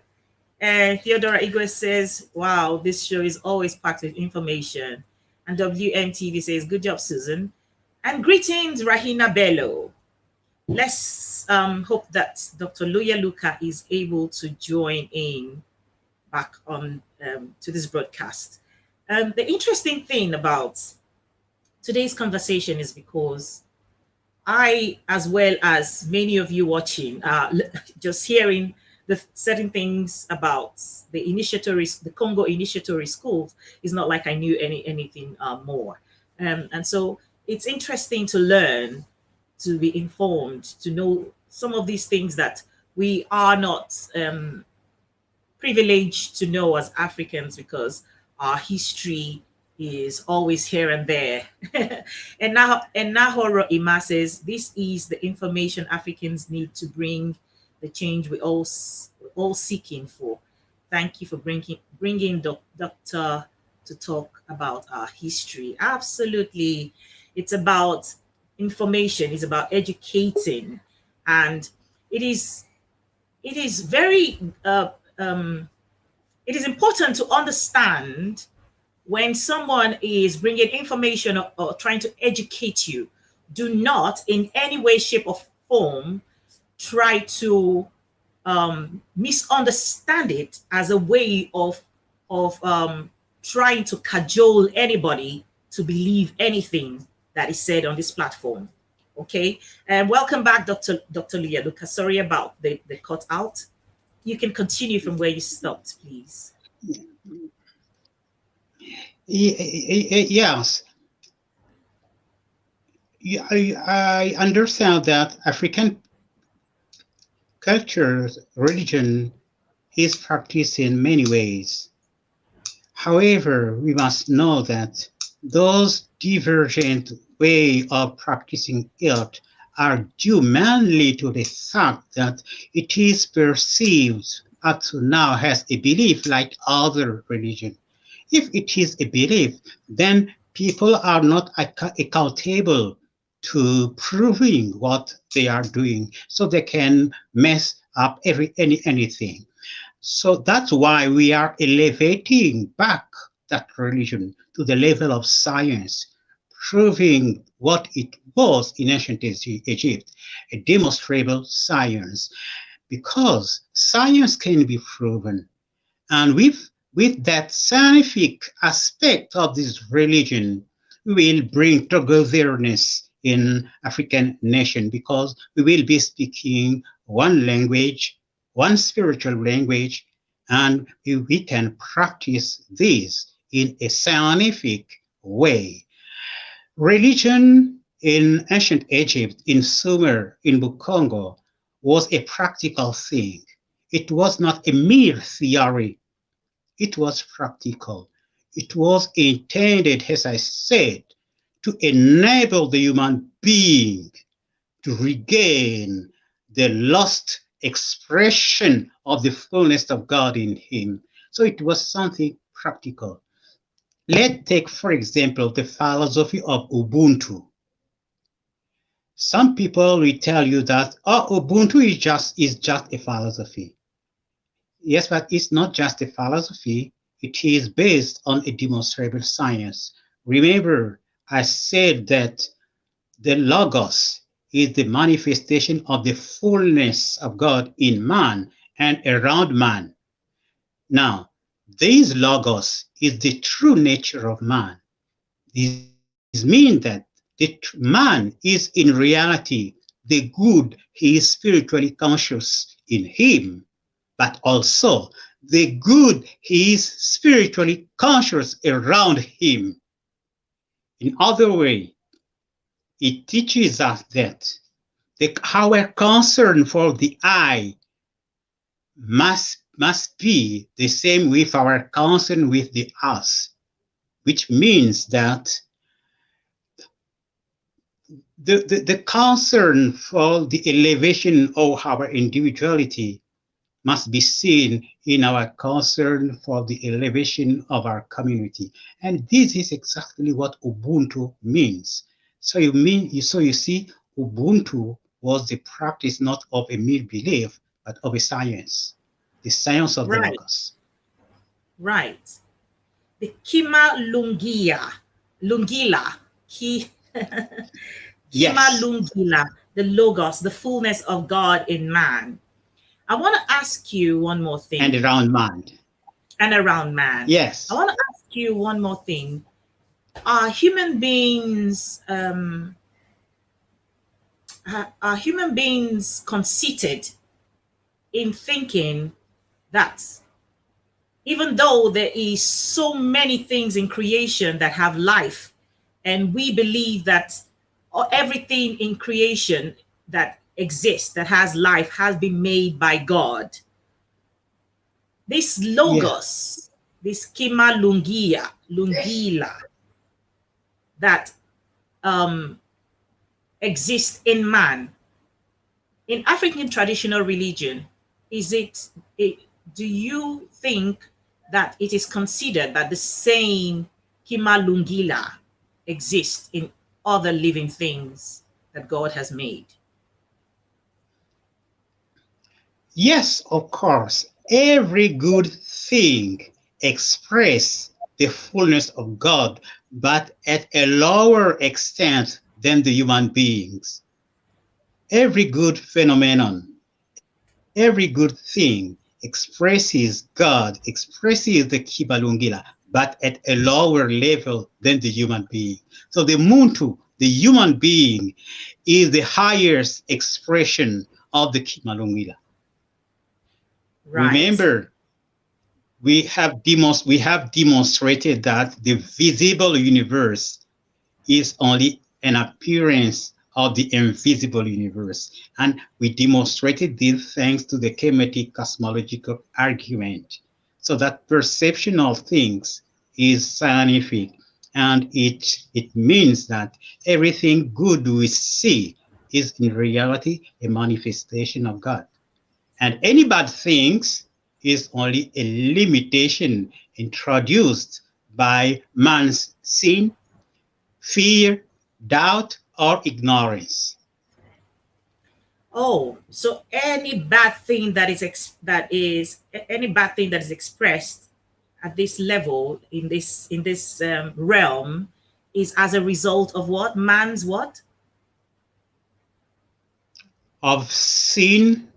And Theodora Igwe says, wow, this show is always packed with information. And WMTV says, good job, Susan. And greetings, Rahina Bello. Let's hope that Dr. Luyaluka is able to join in back on to this broadcast. The interesting thing about today's conversation is because I, as well as many of you watching, just hearing the certain things about the initiatory, the Kongo initiatory schools, is not like I knew anything more. And so it's interesting to learn, to be informed, to know some of these things that we are not privileged to know as Africans, because our history is always here and there. and Nahoro Ima says, this is the information Africans need to bring the change we're all seeking for. Thank you for bringing Doctor to talk about our history. Absolutely. It's about information, it's about educating, and it is very it is important to understand when someone is bringing information or trying to educate you. Do not in any way, shape, or form try to misunderstand it as a way of trying to cajole anybody to believe anything that is said on this platform. Okay, and welcome back, Dr. Luyaluka. Sorry about the cut out. You can continue from where you stopped, please. Yes. I understand that African culture, religion is practiced in many ways. However, we must know that those divergent way of practicing it are due mainly to the fact that it is perceived up to now as a belief like other religion. If it is a belief, then people are not accountable to proving what they are doing, so they can mess up anything. So that's why we are elevating back that religion to the level of science, proving what it was in ancient Egypt, a demonstrable science, because science can be proven. And with that scientific aspect of this religion, we will bring togetherness in African nation, because we will be speaking one language, one spiritual language, and we can practice this in a scientific way. Religion in ancient Egypt, in Sumer, in Kongo, was a practical thing. It was not a mere theory. It was practical. It was intended, as I said, to enable the human being to regain the lost expression of the fullness of God in him. So it was something practical. Let's take, for example, the philosophy of Ubuntu. Some people will tell you that, oh, Ubuntu is just a philosophy. Yes, but it's not just a philosophy. It is based on a demonstrable science. Remember, I said that the Logos is the manifestation of the fullness of God in man and around man. Now, this logos is the true nature of man. This means that man is in reality the good. He is spiritually conscious in him, but also the good he is spiritually conscious around him. In other way, it teaches us that our concern for the I must be the same with our concern with the us, which means that the concern for the elevation of our individuality must be seen in our concern for the elevation of our community. And this is exactly what Ubuntu means. So you see, Ubuntu was the practice not of a mere belief, but of a science, the science of the Right. logos. Right. The Kima Lungila, Kima Yes, Lungila, the Logos, the fullness of God in man. I want to ask you one more thing. and around man. And around man. Yes. I want to ask you one more thing. Are human beings conceited in thinking that even though there is so many things in creation that have life, and we believe that everything in creation that exists, that has life, has been made by God, this logos, this Kima Lungila, that exists in man, in African traditional religion, do you think that it is considered that the same Kima Lungila exists in other living things that God has made? Yes, of course. Every good thing expresses the fullness of God, but at a lower extent than the human beings. Every good phenomenon, every good thing expresses God, expresses the Kibalungila, but at a lower level than the human being. So the Muntu, the human being, is the highest expression of the Kibalungila. Right. Remember, we have demonstrated that the visible universe is only an appearance of the invisible universe. And we demonstrated this thanks to the Kemetic cosmological argument. So that perception of things is scientific, and it means that everything good we see is in reality a manifestation of God. And any bad things is only a limitation introduced by man's sin, fear, doubt, or ignorance. Oh, so any bad thing that is expressed at this level in this realm is as a result of what? Man's what? Of sin,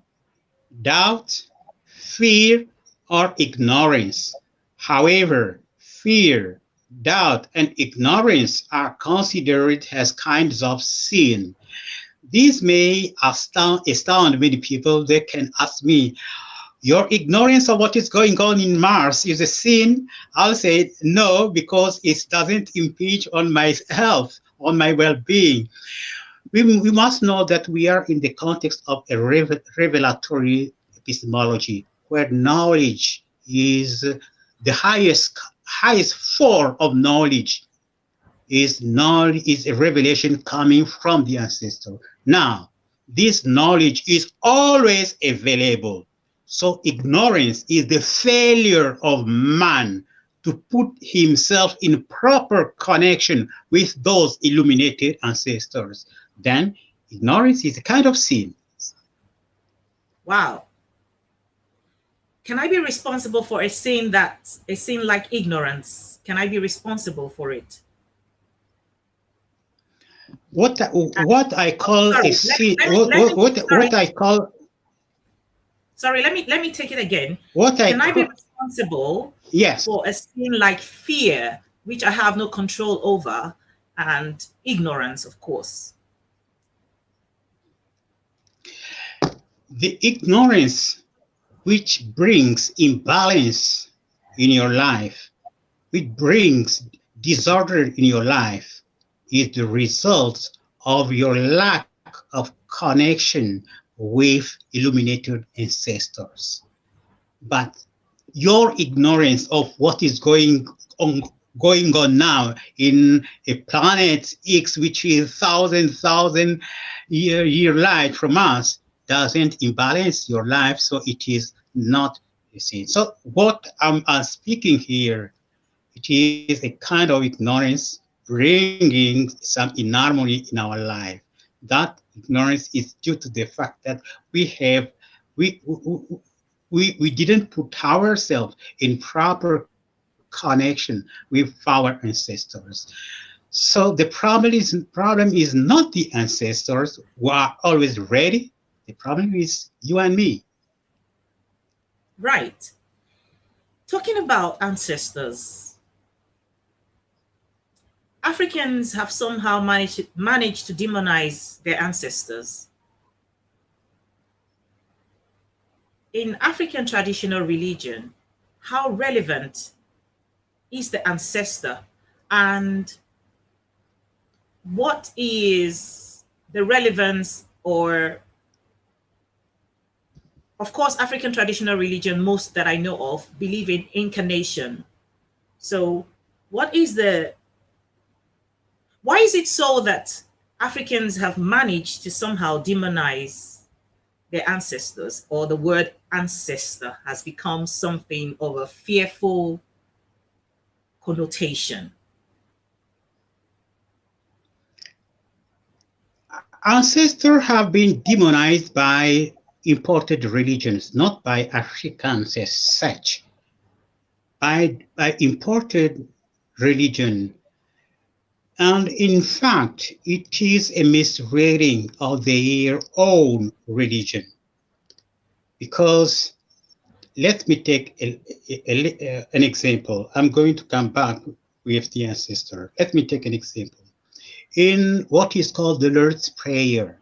doubt, fear, or ignorance. However, fear, doubt, and ignorance are considered as kinds of sin. This may astound many people. They can ask me, your ignorance of what is going on in Mars is a sin? I'll say no, because it doesn't impinge on my health, on my well-being. We must know that we are in the context of a revelatory epistemology, where knowledge is the highest form of knowledge, is a revelation coming from the ancestor. Now, this knowledge is always available. So ignorance is the failure of man to put himself in proper connection with those illuminated ancestors. Then ignorance is a kind of sin. Wow. Can I be responsible for a sin like ignorance? Can I be responsible for it? What I call Sorry, a sin, sorry, what I call sorry, let me take it again. what I Can I be call responsible yes. for a sin like fear, which I have no control over, and ignorance, of course? The ignorance which brings imbalance in your life, which brings disorder in your life, is the result of your lack of connection with illuminated ancestors. But your ignorance of what is going on now in a planet X, which is thousand year light from us, doesn't imbalance your life, so it is not a sin. So what I'm speaking here, it is a kind of ignorance bringing some inharmony in our life. That ignorance is due to the fact that we have we we didn't put ourselves in proper connection with our ancestors. So the problem is not the ancestors who are always ready. The problem is you and me. Right. Talking about ancestors, Africans have somehow managed to demonize their ancestors. In African traditional religion, how relevant is the ancestor, and what is the relevance? Or, of course, African traditional religion, most that I know of, believe in incarnation. So what is the why is it so that Africans have managed to somehow demonize their ancestors, or the word ancestor has become something of a fearful connotation? Ancestors have been demonized by imported religions, not by Africans as such. By imported religion. And in fact, it is a misreading of their own religion. Because let me take an example. I'm going to come back with the ancestor. Let me take an example. In what is called the Lord's Prayer,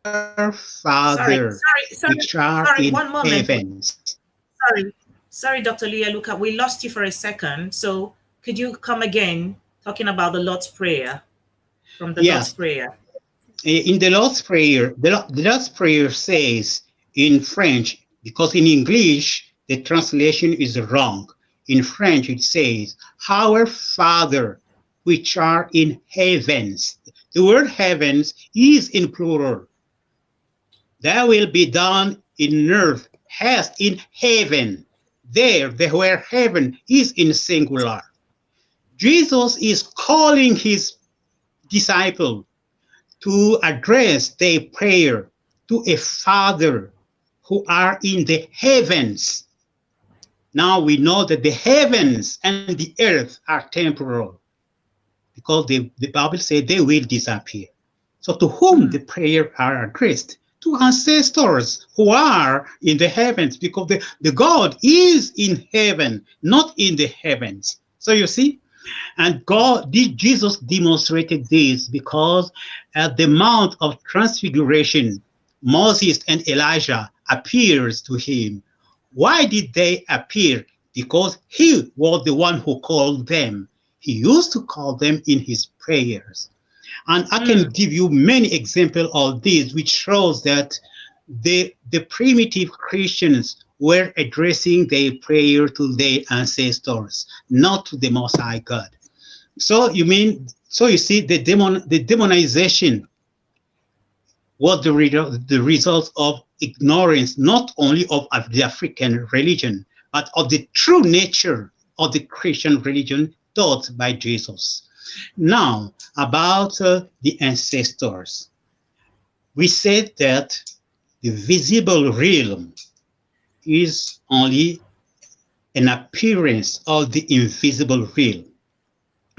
our Father, which are sorry, in one moment. heavens. Sorry, Dr. Luyaluka, we lost you for a second. So could you come again, talking about the Lord's Prayer, from the Lord's Prayer? In the Lord's Prayer, the Lord's Prayer says in French, because in English, the translation is wrong. In French, it says, Our Father, which are in heavens. The word heavens is in plural. That will be done in earth as in heaven. There, the word heaven is in singular. Jesus is calling his disciple to address their prayer to a Father who are in the heavens. Now we know that the heavens and the earth are temporal, because the Bible says they will disappear. So to whom the prayer are addressed? To ancestors who are in the heavens, because the God is in heaven, not in the heavens. So you see, and Jesus demonstrated this, because at the Mount of Transfiguration, Moses and Elijah appears to him. Why did they appear? Because he was the one who called them. He used to call them in his prayers. And I can give you many examples of this, which shows that the primitive Christians were addressing their prayer to their ancestors, not to the Most High God. So you see, the demonization was the result of ignorance, not only of the African religion, but of the true nature of the Christian religion taught by Jesus. Now, about the ancestors. We said that the visible realm is only an appearance of the invisible real.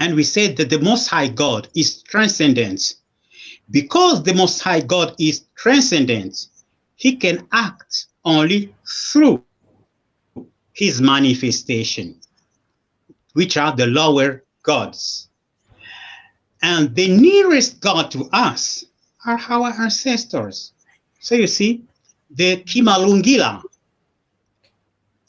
And we said that the Most High God is transcendent. Because the Most High God is transcendent, he can act only through his manifestation, which are the lower gods. And the nearest God to us are our ancestors. So you see, the Kimalungila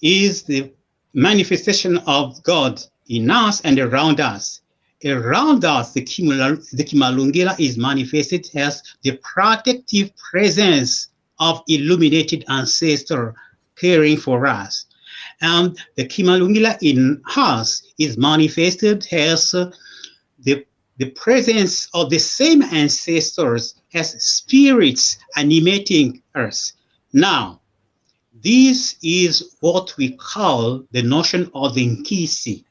is the manifestation of God in us and around us. Around us, the Kimalungila is manifested as the protective presence of illuminated ancestor caring for us. And the Kimalungila in us is manifested as the presence of the same ancestors as spirits animating us. Now, this is what we call the notion of the Nkisi,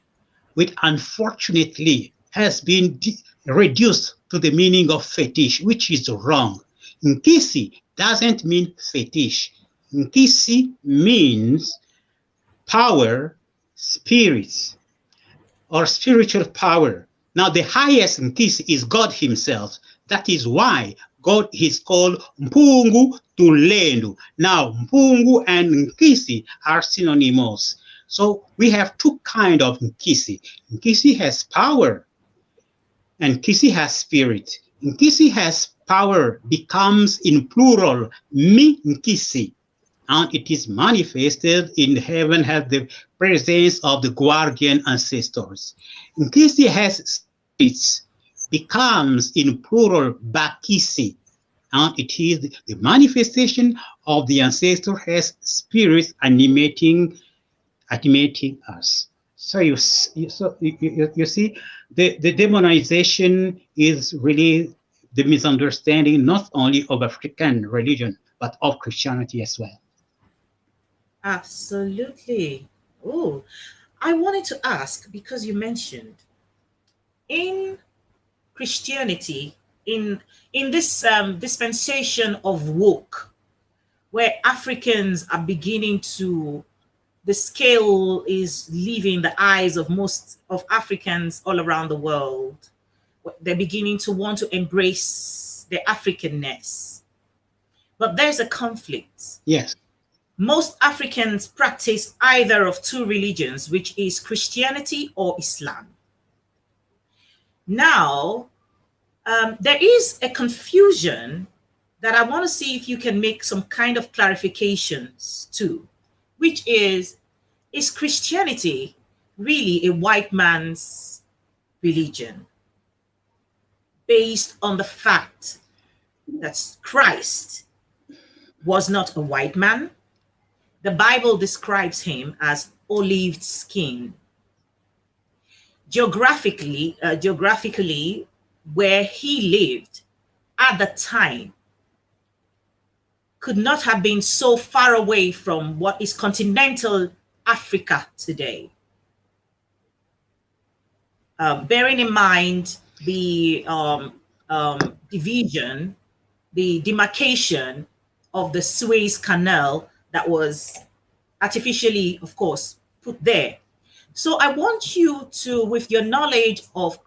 which unfortunately has been reduced to the meaning of fetish, which is wrong. Nkisi doesn't mean fetish. Nkisi means power, spirits, or spiritual power. Now, the highest Nkisi is God himself. That is why God is called Mpungu Tulendu. Now, Mpungu and Nkisi are synonymous. So we have two kinds of Nkisi. Nkisi has power and Nkisi has spirit. Nkisi has power becomes in plural, Mi Nkisi. And it is manifested in heaven as the presence of the guardian ancestors. Nkisi has spirits, becomes in plural Bakisi, and it is the manifestation of the ancestor as spirits animating us. So you see, the demonization is really the misunderstanding not only of African religion but of Christianity as well. Absolutely. Oh, I wanted to ask because you mentioned in Christianity, in this dispensation of woke, where Africans are beginning to, the scale is leaving the eyes of most of Africans all around the world. They're beginning to want to embrace their Africanness. But there's a conflict. Yes. Most Africans practice either of two religions, which is Christianity or Islam. Now, there is a confusion that I want to see if you can make some kind of clarifications to, which is Christianity really a white man's religion based on the fact that Christ was not a white man? The Bible describes him as olive skin. Geographically, where he lived at the time could not have been so far away from what is continental Africa today. Bearing in mind the division, the demarcation of the Suez Canal that was artificially, of course, put there. So I want you to, with your knowledge of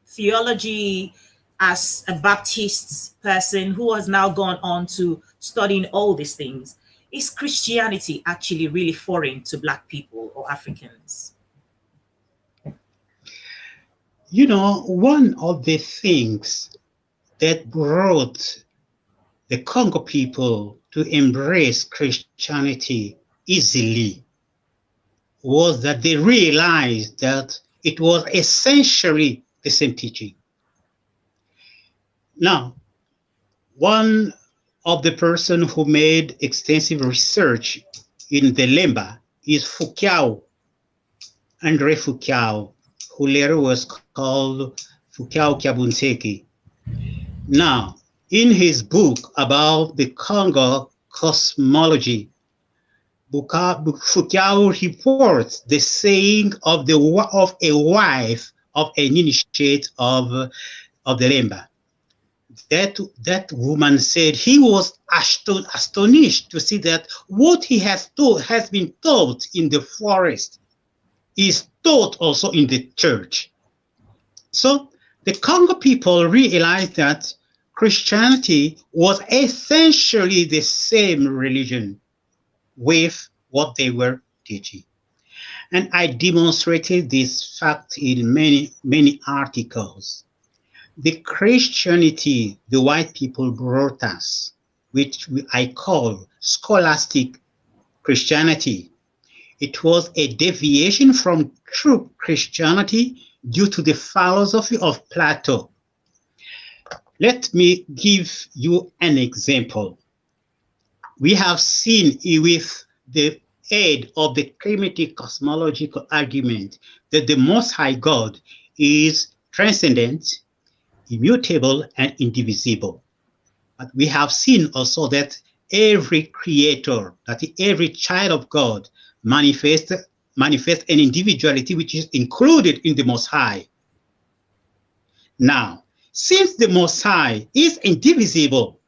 theology as a Baptist person who has now gone on to studying all these things, is Christianity actually really foreign to Black people or Africans? You know, one of the things that brought the Congo people to embrace Christianity easily was that they realized that it was essentially the same teaching. Now, one of the person who made extensive research in the Lemba is Foucault, André Foucault, who later was called Foucault Kiabunseki. Now, in his book about the Congo cosmology, Foucault reports the saying of a wife of an initiate of the Lemba. That woman said he was astonished to see that what he has been taught in the forest is taught also in the church. So the Congo people realized that Christianity was essentially the same religion with what they were teaching. And I demonstrated this fact in many articles. The Christianity the white people brought us, which I call scholastic Christianity, it was a deviation from true Christianity due to the philosophy of Plato. Let me give you an example. We have seen with the aid of the primitive cosmological argument that the Most High God is transcendent, immutable, and indivisible. But we have seen also that every creator, that every child of God manifests an individuality which is included in the Most High. Now, since the Most High is indivisible,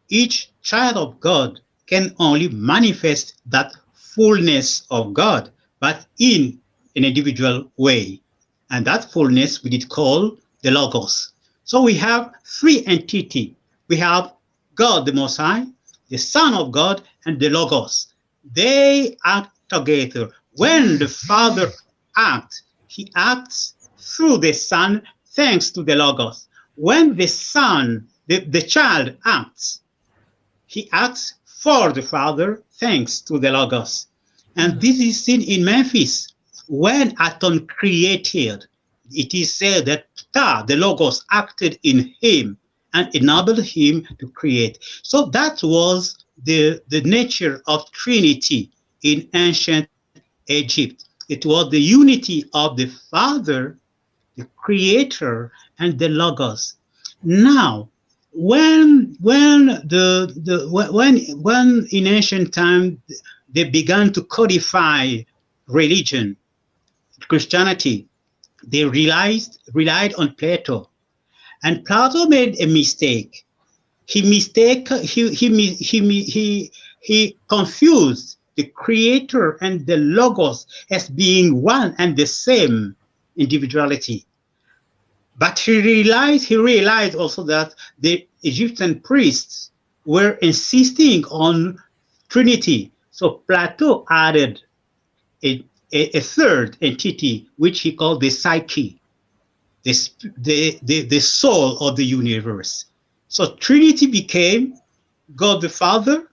each child of God can only manifest that fullness of God, but in an individual way. And that fullness we did call the Logos. So we have three entities. We have God the Most High, the Son of God, and the Logos. They act together. When the Father acts, he acts through the Son, thanks to the Logos. When the Son, the child acts, he acts for the Father, thanks to the Logos. And this is seen in Memphis. When Atom created, it is said that the Logos acted in him and enabled him to create. So that was the nature of Trinity in ancient Egypt. It was the unity of the Father, the Creator, and the Logos. Now, when in ancient time they began to codify religion, Christianity, they relied on Plato, and Plato made a mistake. He confused the Creator and the Logos as being one and the same individuality. But he realized also that the Egyptian priests were insisting on Trinity. So Plato added a third entity, which he called the psyche, the soul of the universe. So Trinity became God the Father,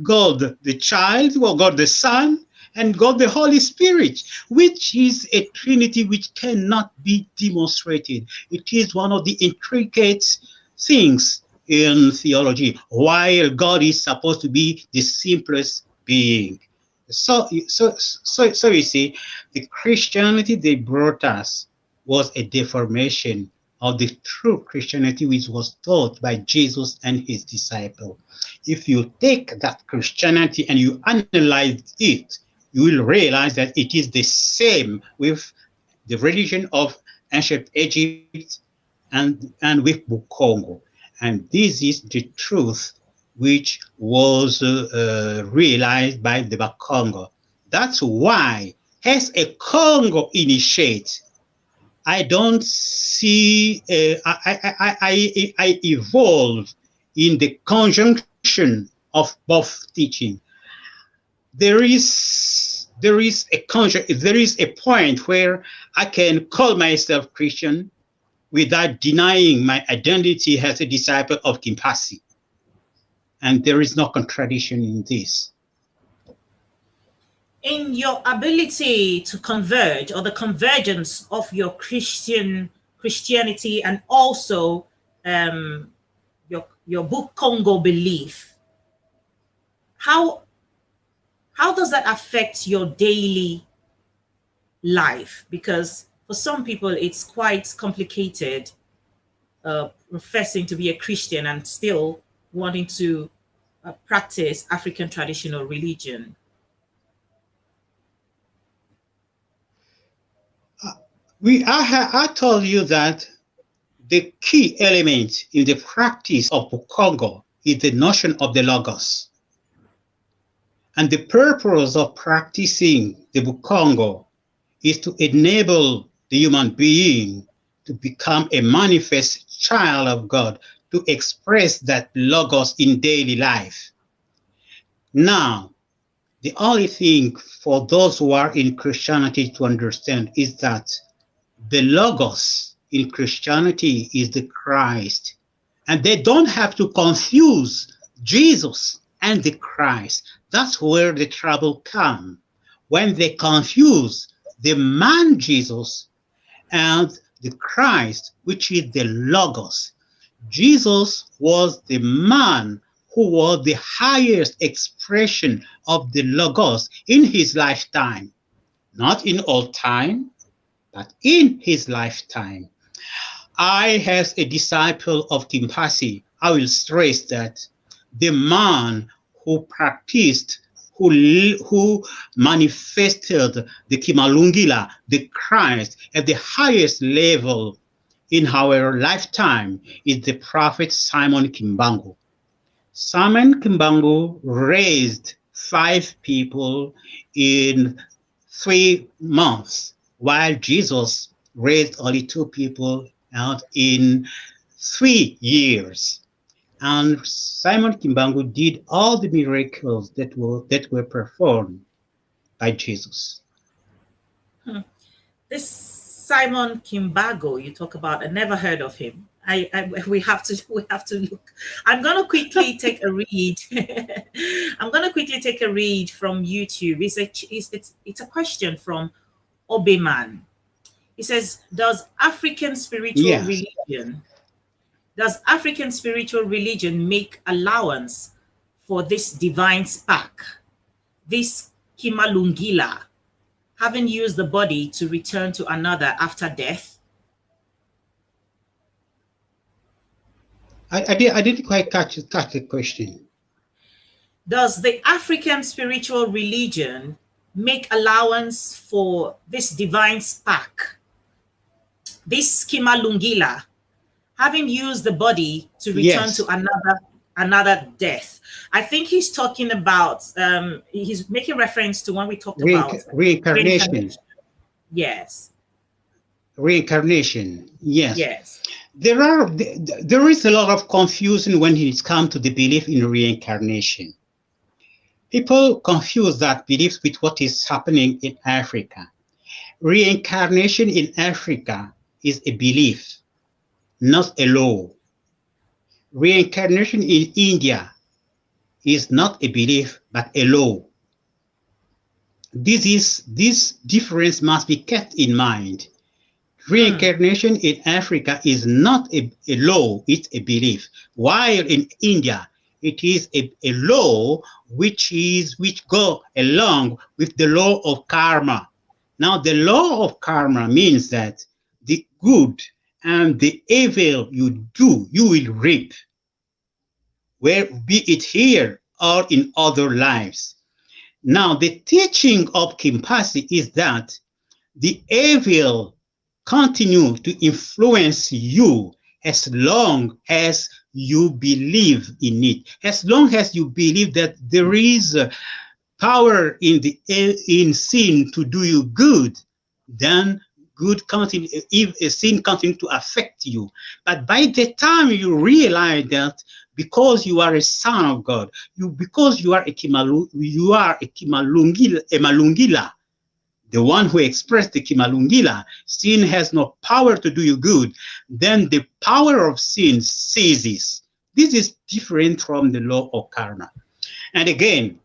God the Child, or God the Son, and God the Holy Spirit, which is a Trinity which cannot be demonstrated. It is one of the intricate things in theology, while God is supposed to be the simplest being. So you see, the Christianity they brought us was a deformation of the true Christianity which was taught by Jesus and his disciples. If you take that Christianity and you analyze it, you will realize that it is the same with the religion of ancient Egypt and with Kongo. And this is the truth which was realized by the Congo. That's why, as a Congo initiate, I don't see, I evolve in the conjunction of both teaching. There is a point where I can call myself Christian without denying my identity as a disciple of Kimpasi. And there is no contradiction in this. In your ability to converge, or the convergence of your Christianity and also your book Congo belief, how does that affect your daily life? Because for some people it's quite complicated professing to be a Christian and still wanting to practice African traditional religion. I told you that the key element in the practice of Congo is the notion of the Logos. And the purpose of practicing the Congo is to enable the human being to become a manifest child of God, to express that logos in daily life. Now, the only thing for those who are in Christianity to understand is that the logos in Christianity is the Christ. And they don't have to confuse Jesus and the Christ. That's where the trouble comes. When they confuse the man Jesus and the Christ, which is the logos. Jesus was the man who was the highest expression of the logos in his lifetime. Not in all time, but in his lifetime. I, as a disciple of Kimpasi, I will stress that the man who practiced, who manifested the Kimalungila, the Christ, at the highest level in our lifetime is the prophet Simon Kimbangu. Simon Kimbangu raised 5 people in 3 months, while Jesus raised only 2 people out in 3 years. And Simon Kimbangu did all the miracles that were performed by Jesus. This Simon Kimbangu you talk about, I never heard of him. We have to look. I'm gonna quickly take a read. I'm gonna quickly take a read from YouTube. It's a question from Obeman. He says, does African spiritual religion make allowance for this divine spark, this Kimalungila, having used the body to return to another after death? I didn't quite catch the question. Does the African spiritual religion make allowance for this divine spark, this Kimalungila, having used the body to return to another death? I think he's talking about, he's making reference to when we talked about reincarnation. Yes. Reincarnation. Yes. Yes. There is a lot of confusion when it comes to the belief in reincarnation. People confuse that belief with what is happening in Africa. Reincarnation in Africa is a belief, not a law. Reincarnation in India is not a belief, but a law. This difference must be kept in mind. Reincarnation in Africa is not a law, it's a belief. While in India, it is a law which go along with the law of karma. Now, the law of karma means that the good and the evil you do, you will reap, where be it here or in other lives. Now, the teaching of Kimpasi is that the evil continue to influence you as long as you believe in it. As long as you believe that there is power in sin to do you good, then good continue, if sin continue to affect you. But by the time you realize that because you are a son of God, because you are a Kimalungila, the one who expressed the Kimalungila, sin has no power to do you good, then the power of sin ceases. This is different from the law of karma. And again,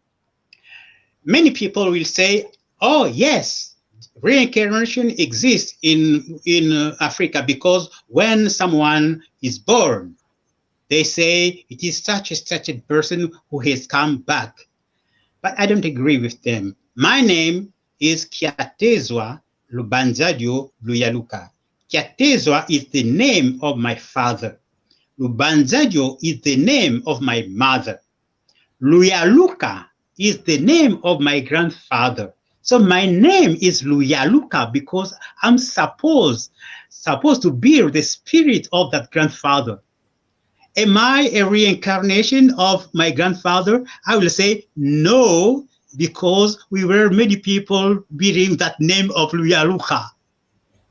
many people will say, oh yes, reincarnation exists in Africa because when someone is born, they say it is such a person who has come back. But I don't agree with them. My name is Kiatezua Lubanzadio Luyaluka. Kiatezua is the name of my father. Lubanzadio is the name of my mother. Luyaluka is the name of my grandfather. So my name is Luyaluka because I'm supposed to bear the spirit of that grandfather. Am I a reincarnation of my grandfather? I will say, no, because we were many people bearing that name of Luyaluka.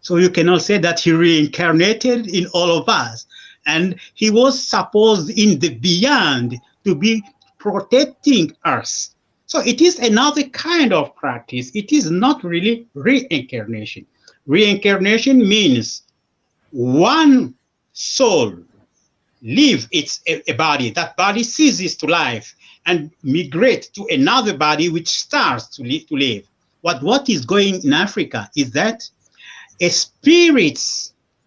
So you cannot say that he reincarnated in all of us. And he was supposed in the beyond to be protecting us. So it is another kind of practice. It is not really reincarnation. Reincarnation means one soul leave a body, that body ceases to life and migrate to another body which starts to live. What is going in Africa is that a spirit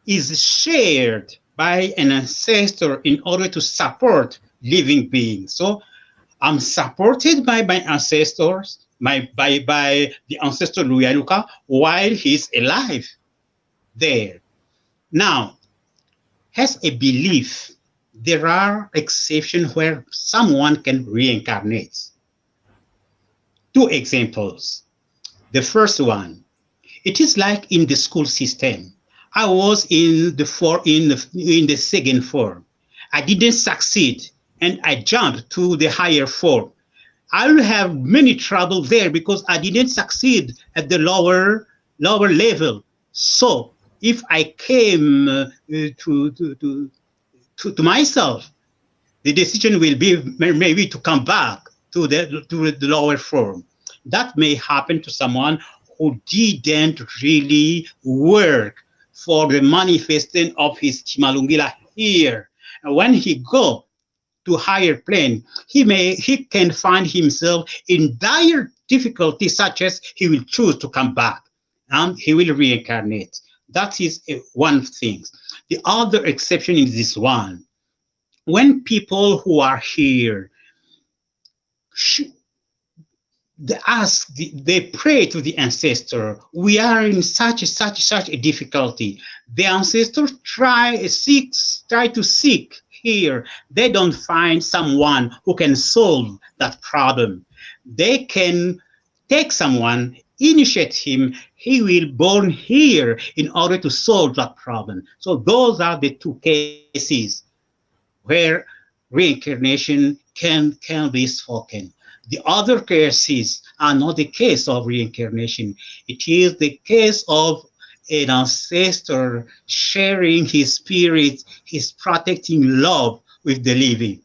is shared by an ancestor in order to support living beings. So I'm supported by my ancestors, by the ancestor Luyaluka while he's alive there. Now, as a belief, there are exceptions where someone can reincarnate. Two examples. The first one, it is like in the school system. I was in the second form. I didn't succeed, and I jumped to the higher form. I will have many trouble there because I didn't succeed at the lower level. So if I came to myself, the decision will be maybe to come back to the lower form. That may happen to someone who didn't really work for the manifesting of his Chimalungila here. And when he go to higher plane, he can find himself in dire difficulty, such as he will choose to come back and he will reincarnate. That is one thing. The other exception is this one. When people who are here, they pray to the ancestor, we are in such a difficulty. The ancestors try to seek here. They don't find someone who can solve that problem. They can take someone, initiate him, he will born here in order to solve that problem. So those are the two cases where reincarnation can be spoken. The other cases are not the case of reincarnation. It is the case of an ancestor sharing his spirit, his protecting love with the living.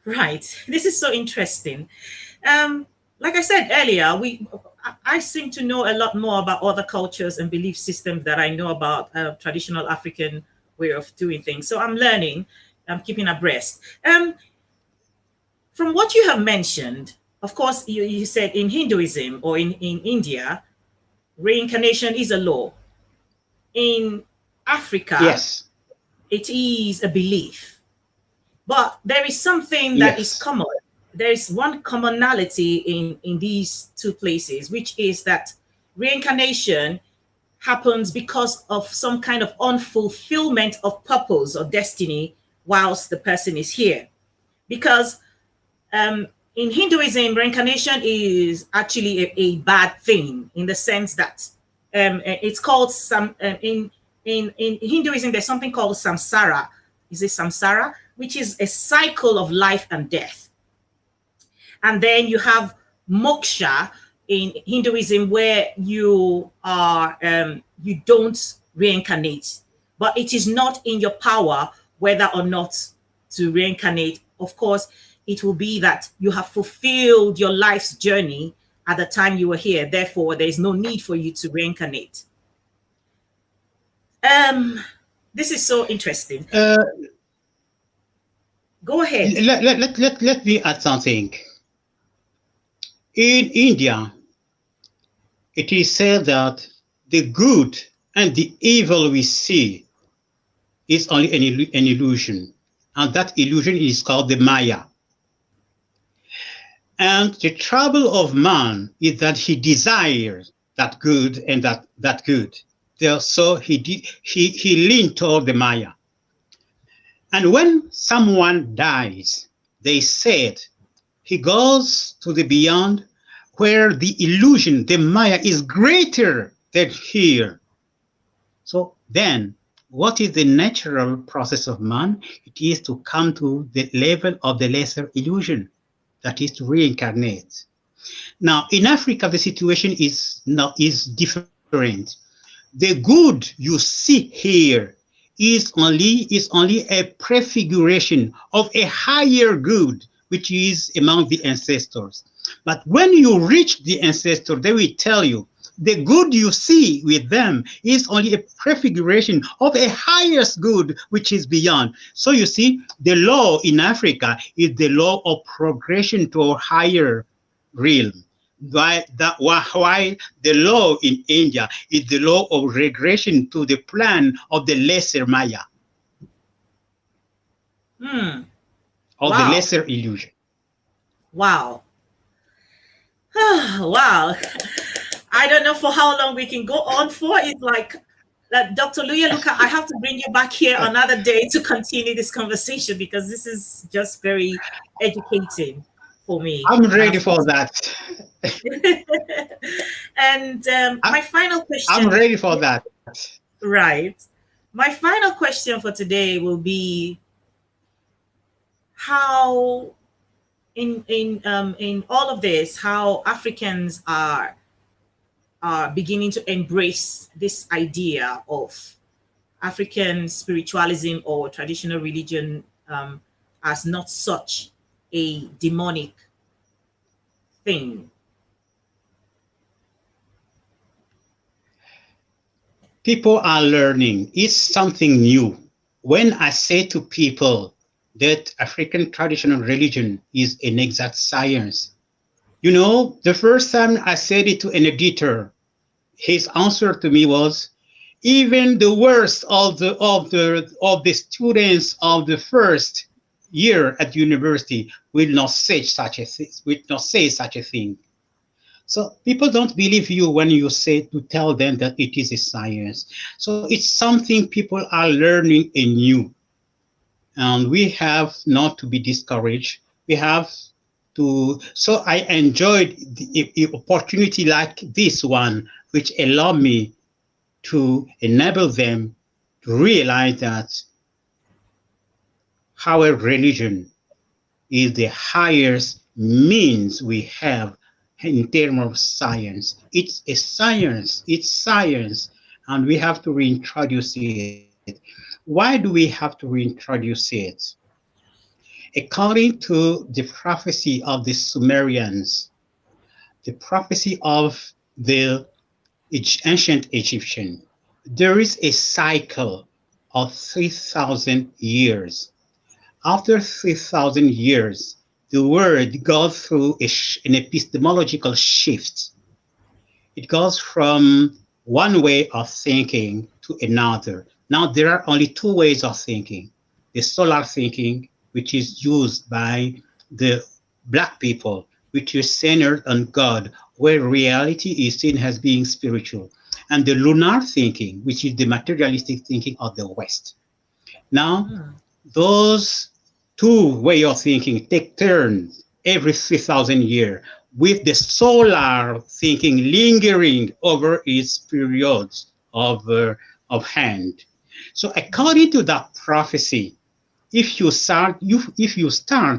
Right. This is so interesting. Like I said earlier, I seem to know a lot more about other cultures and belief systems that I know about traditional African way of doing things. So I'm learning, I'm keeping abreast. From what you have mentioned, of course, you said in Hinduism or in India, reincarnation is a law. In Africa, Yes. it is a belief. But there is something that is common. There is one commonality in these two places, which is that reincarnation happens because of some kind of unfulfillment of purpose or destiny whilst the person is here. Because in Hinduism, reincarnation is actually a bad thing in the sense that it's called in Hinduism, there's something called samsara. Is it samsara? Which is a cycle of life and death. And then you have moksha in Hinduism, where you are you don't reincarnate, but it is not in your power whether or not to reincarnate. Of course, it will be that you have fulfilled your life's journey at the time you were here. Therefore, there is no need for you to reincarnate. This is so interesting. Go ahead. Let me add something. In India, it is said that the good and the evil we see is only an illusion, and that illusion is called the Maya. And the trouble of man is that he desires that good and that good. So he leaned toward the Maya. And when someone dies, they said he goes to the beyond where the illusion, the Maya, is greater than here. So then, what is the natural process of man? It is to come to the level of the lesser illusion, that is to reincarnate. Now, in Africa, the situation is different. The good you see here is only a prefiguration of a higher good, which is among the ancestors. But when you reach the ancestor, they will tell you the good you see with them is only a prefiguration of a highest good, which is beyond. So you see, the law in Africa is the law of progression to a higher realm. Why the law in India is the law of regression to the plan of the lesser Maya, Hmm. or the Wow. lesser illusion. Wow. Wow. I don't know for how long we can go on for. It's like Dr. Luyaluka, I have to bring you back here another day to continue this conversation because this is just very educating for me. I'm And ready of for course, that. and my final I'm question, ready for that. right? My final question for today will be how in all of this, how Africans are beginning to embrace this idea of African spiritualism or traditional religion as not such a demonic thing. People are learning. It's something new. When I say to people that African traditional religion is an exact science, the first time I said it to an editor, his answer to me was, even the worst of the students of the first year at university will not say such a thing. So people don't believe you when you tell them that it is a science. So it's something people are learning anew, and we have not to be discouraged. We have to. So I enjoyed the opportunity like this one, which allowed me to enable them to realize that our religion is the highest means we have in terms of science. It's a science, and we have to reintroduce it. Why do we have to reintroduce it? According to the prophecy of the Sumerians, the prophecy of the ancient Egyptian, there is a cycle of 3,000 years. After 3,000 years, the word goes through an epistemological shift. It goes from one way of thinking to another. Now, there are only two ways of thinking. The solar thinking, which is used by the Black people, which is centered on God, where reality is seen as being spiritual, and the lunar thinking, which is the materialistic thinking of the West. Now, those two ways of thinking take turns every 3,000 years, with the solar thinking lingering over its periods of hand. So according to that prophecy, if you start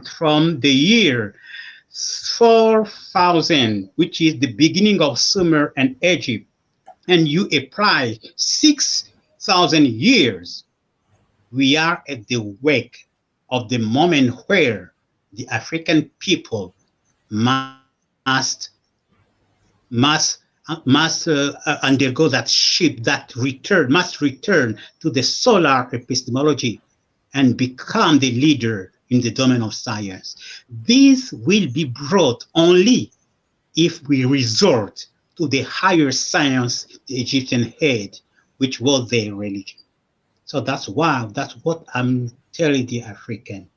from the year 4,000, which is the beginning of Sumer and Egypt, and you apply 6,000 years, we are at the wake of the moment where the African people must undergo that shift, must return to the solar epistemology and become the leader in the domain of science. This will be brought only if we resort to the higher science the Egyptian had, which was their religion. So that's what I'm telling the African.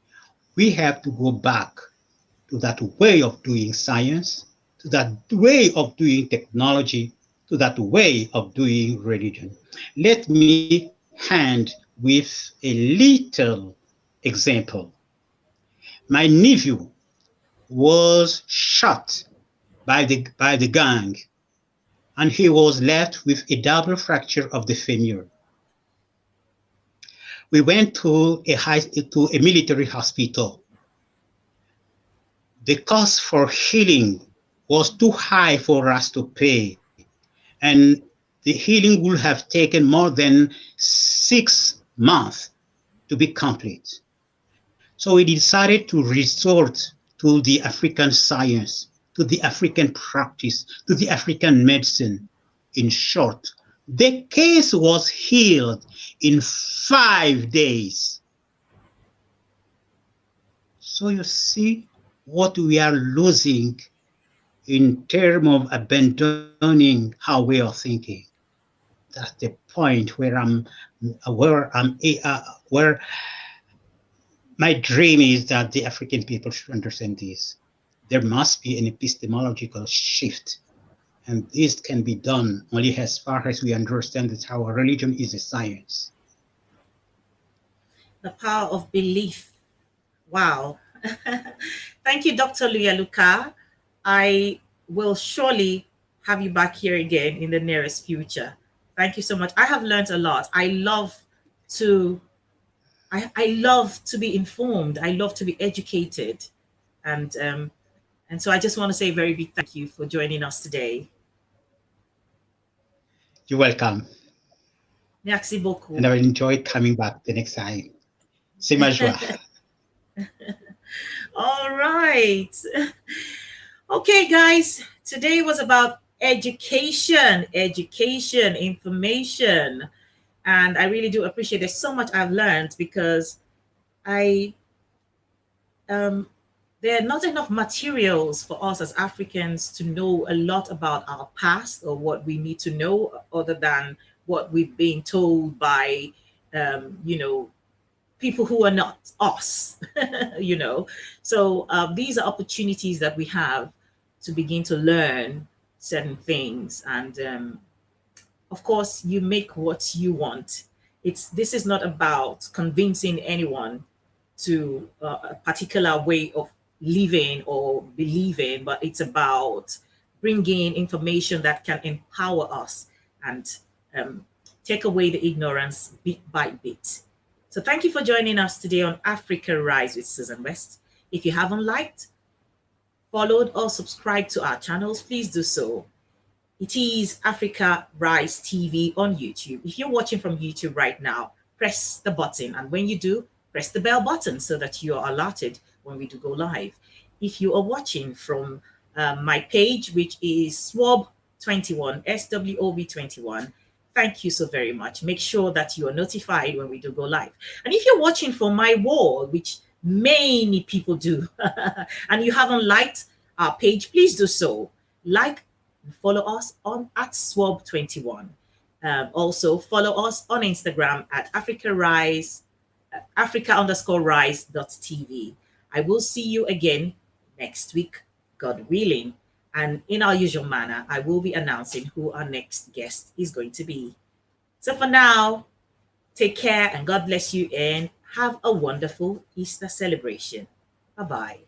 We have to go back to that way of doing science, to that way of doing technology, to that way of doing religion. Let me hand with a little example. My nephew was shot by the gang, and he was left with a double fracture of the femur. We went to a military hospital. The cost for healing was too high for us to pay. And the healing would have taken more than 6 months to be complete. So we decided to resort to the African science, to the African practice, to the African medicine. In short, the case was healed in 5 days. So you see what we are losing in terms of abandoning our way of thinking. That's the point where my dream is that the African people should understand this. There must be an epistemological shift, and this can be done only as far as we understand that our religion is a science. The power of belief. Wow. Thank you, Dr. Luyaluka. I will surely have you back here again in the nearest future. Thank you so much. I have learned a lot. To I love to be informed. I love to be educated. And so I just want to say a very big thank you for joining us today. You're welcome. Merci beaucoup. And I will enjoy coming back the next time. C'est ma joie. All right. Okay, guys. Today was about education, information. And I really do appreciate there's so much I've learned because there are not enough materials for us as Africans to know a lot about our past or what we need to know other than what we've been told by, people who are not us, So these are opportunities that we have to begin to learn certain things. And of course, you make what you want. This is not about convincing anyone to a particular way of living or believing, but it's about bringing information that can empower us and take away the ignorance bit by bit. So thank you for joining us today on Africa Rise with Susan West. If you haven't liked, followed, or subscribed to our channels, please do so. It is Africa Rise TV on YouTube. If you're watching from YouTube right now, press the button. And when you do, press the bell button so that you are alerted when we do go live. If you are watching from my page, which is SWOB21, SWOB21, thank you so very much. Make sure that you are notified when we do go live. And if you're watching from my wall, which many people do, and you haven't liked our page, please do so. Like and follow us on at SWOB21. Also follow us on Instagram at Africa_rise.tv. I will see you again next week, God willing. And in our usual manner, I will be announcing who our next guest is going to be. So for now, take care and God bless you and have a wonderful Easter celebration. Bye-bye.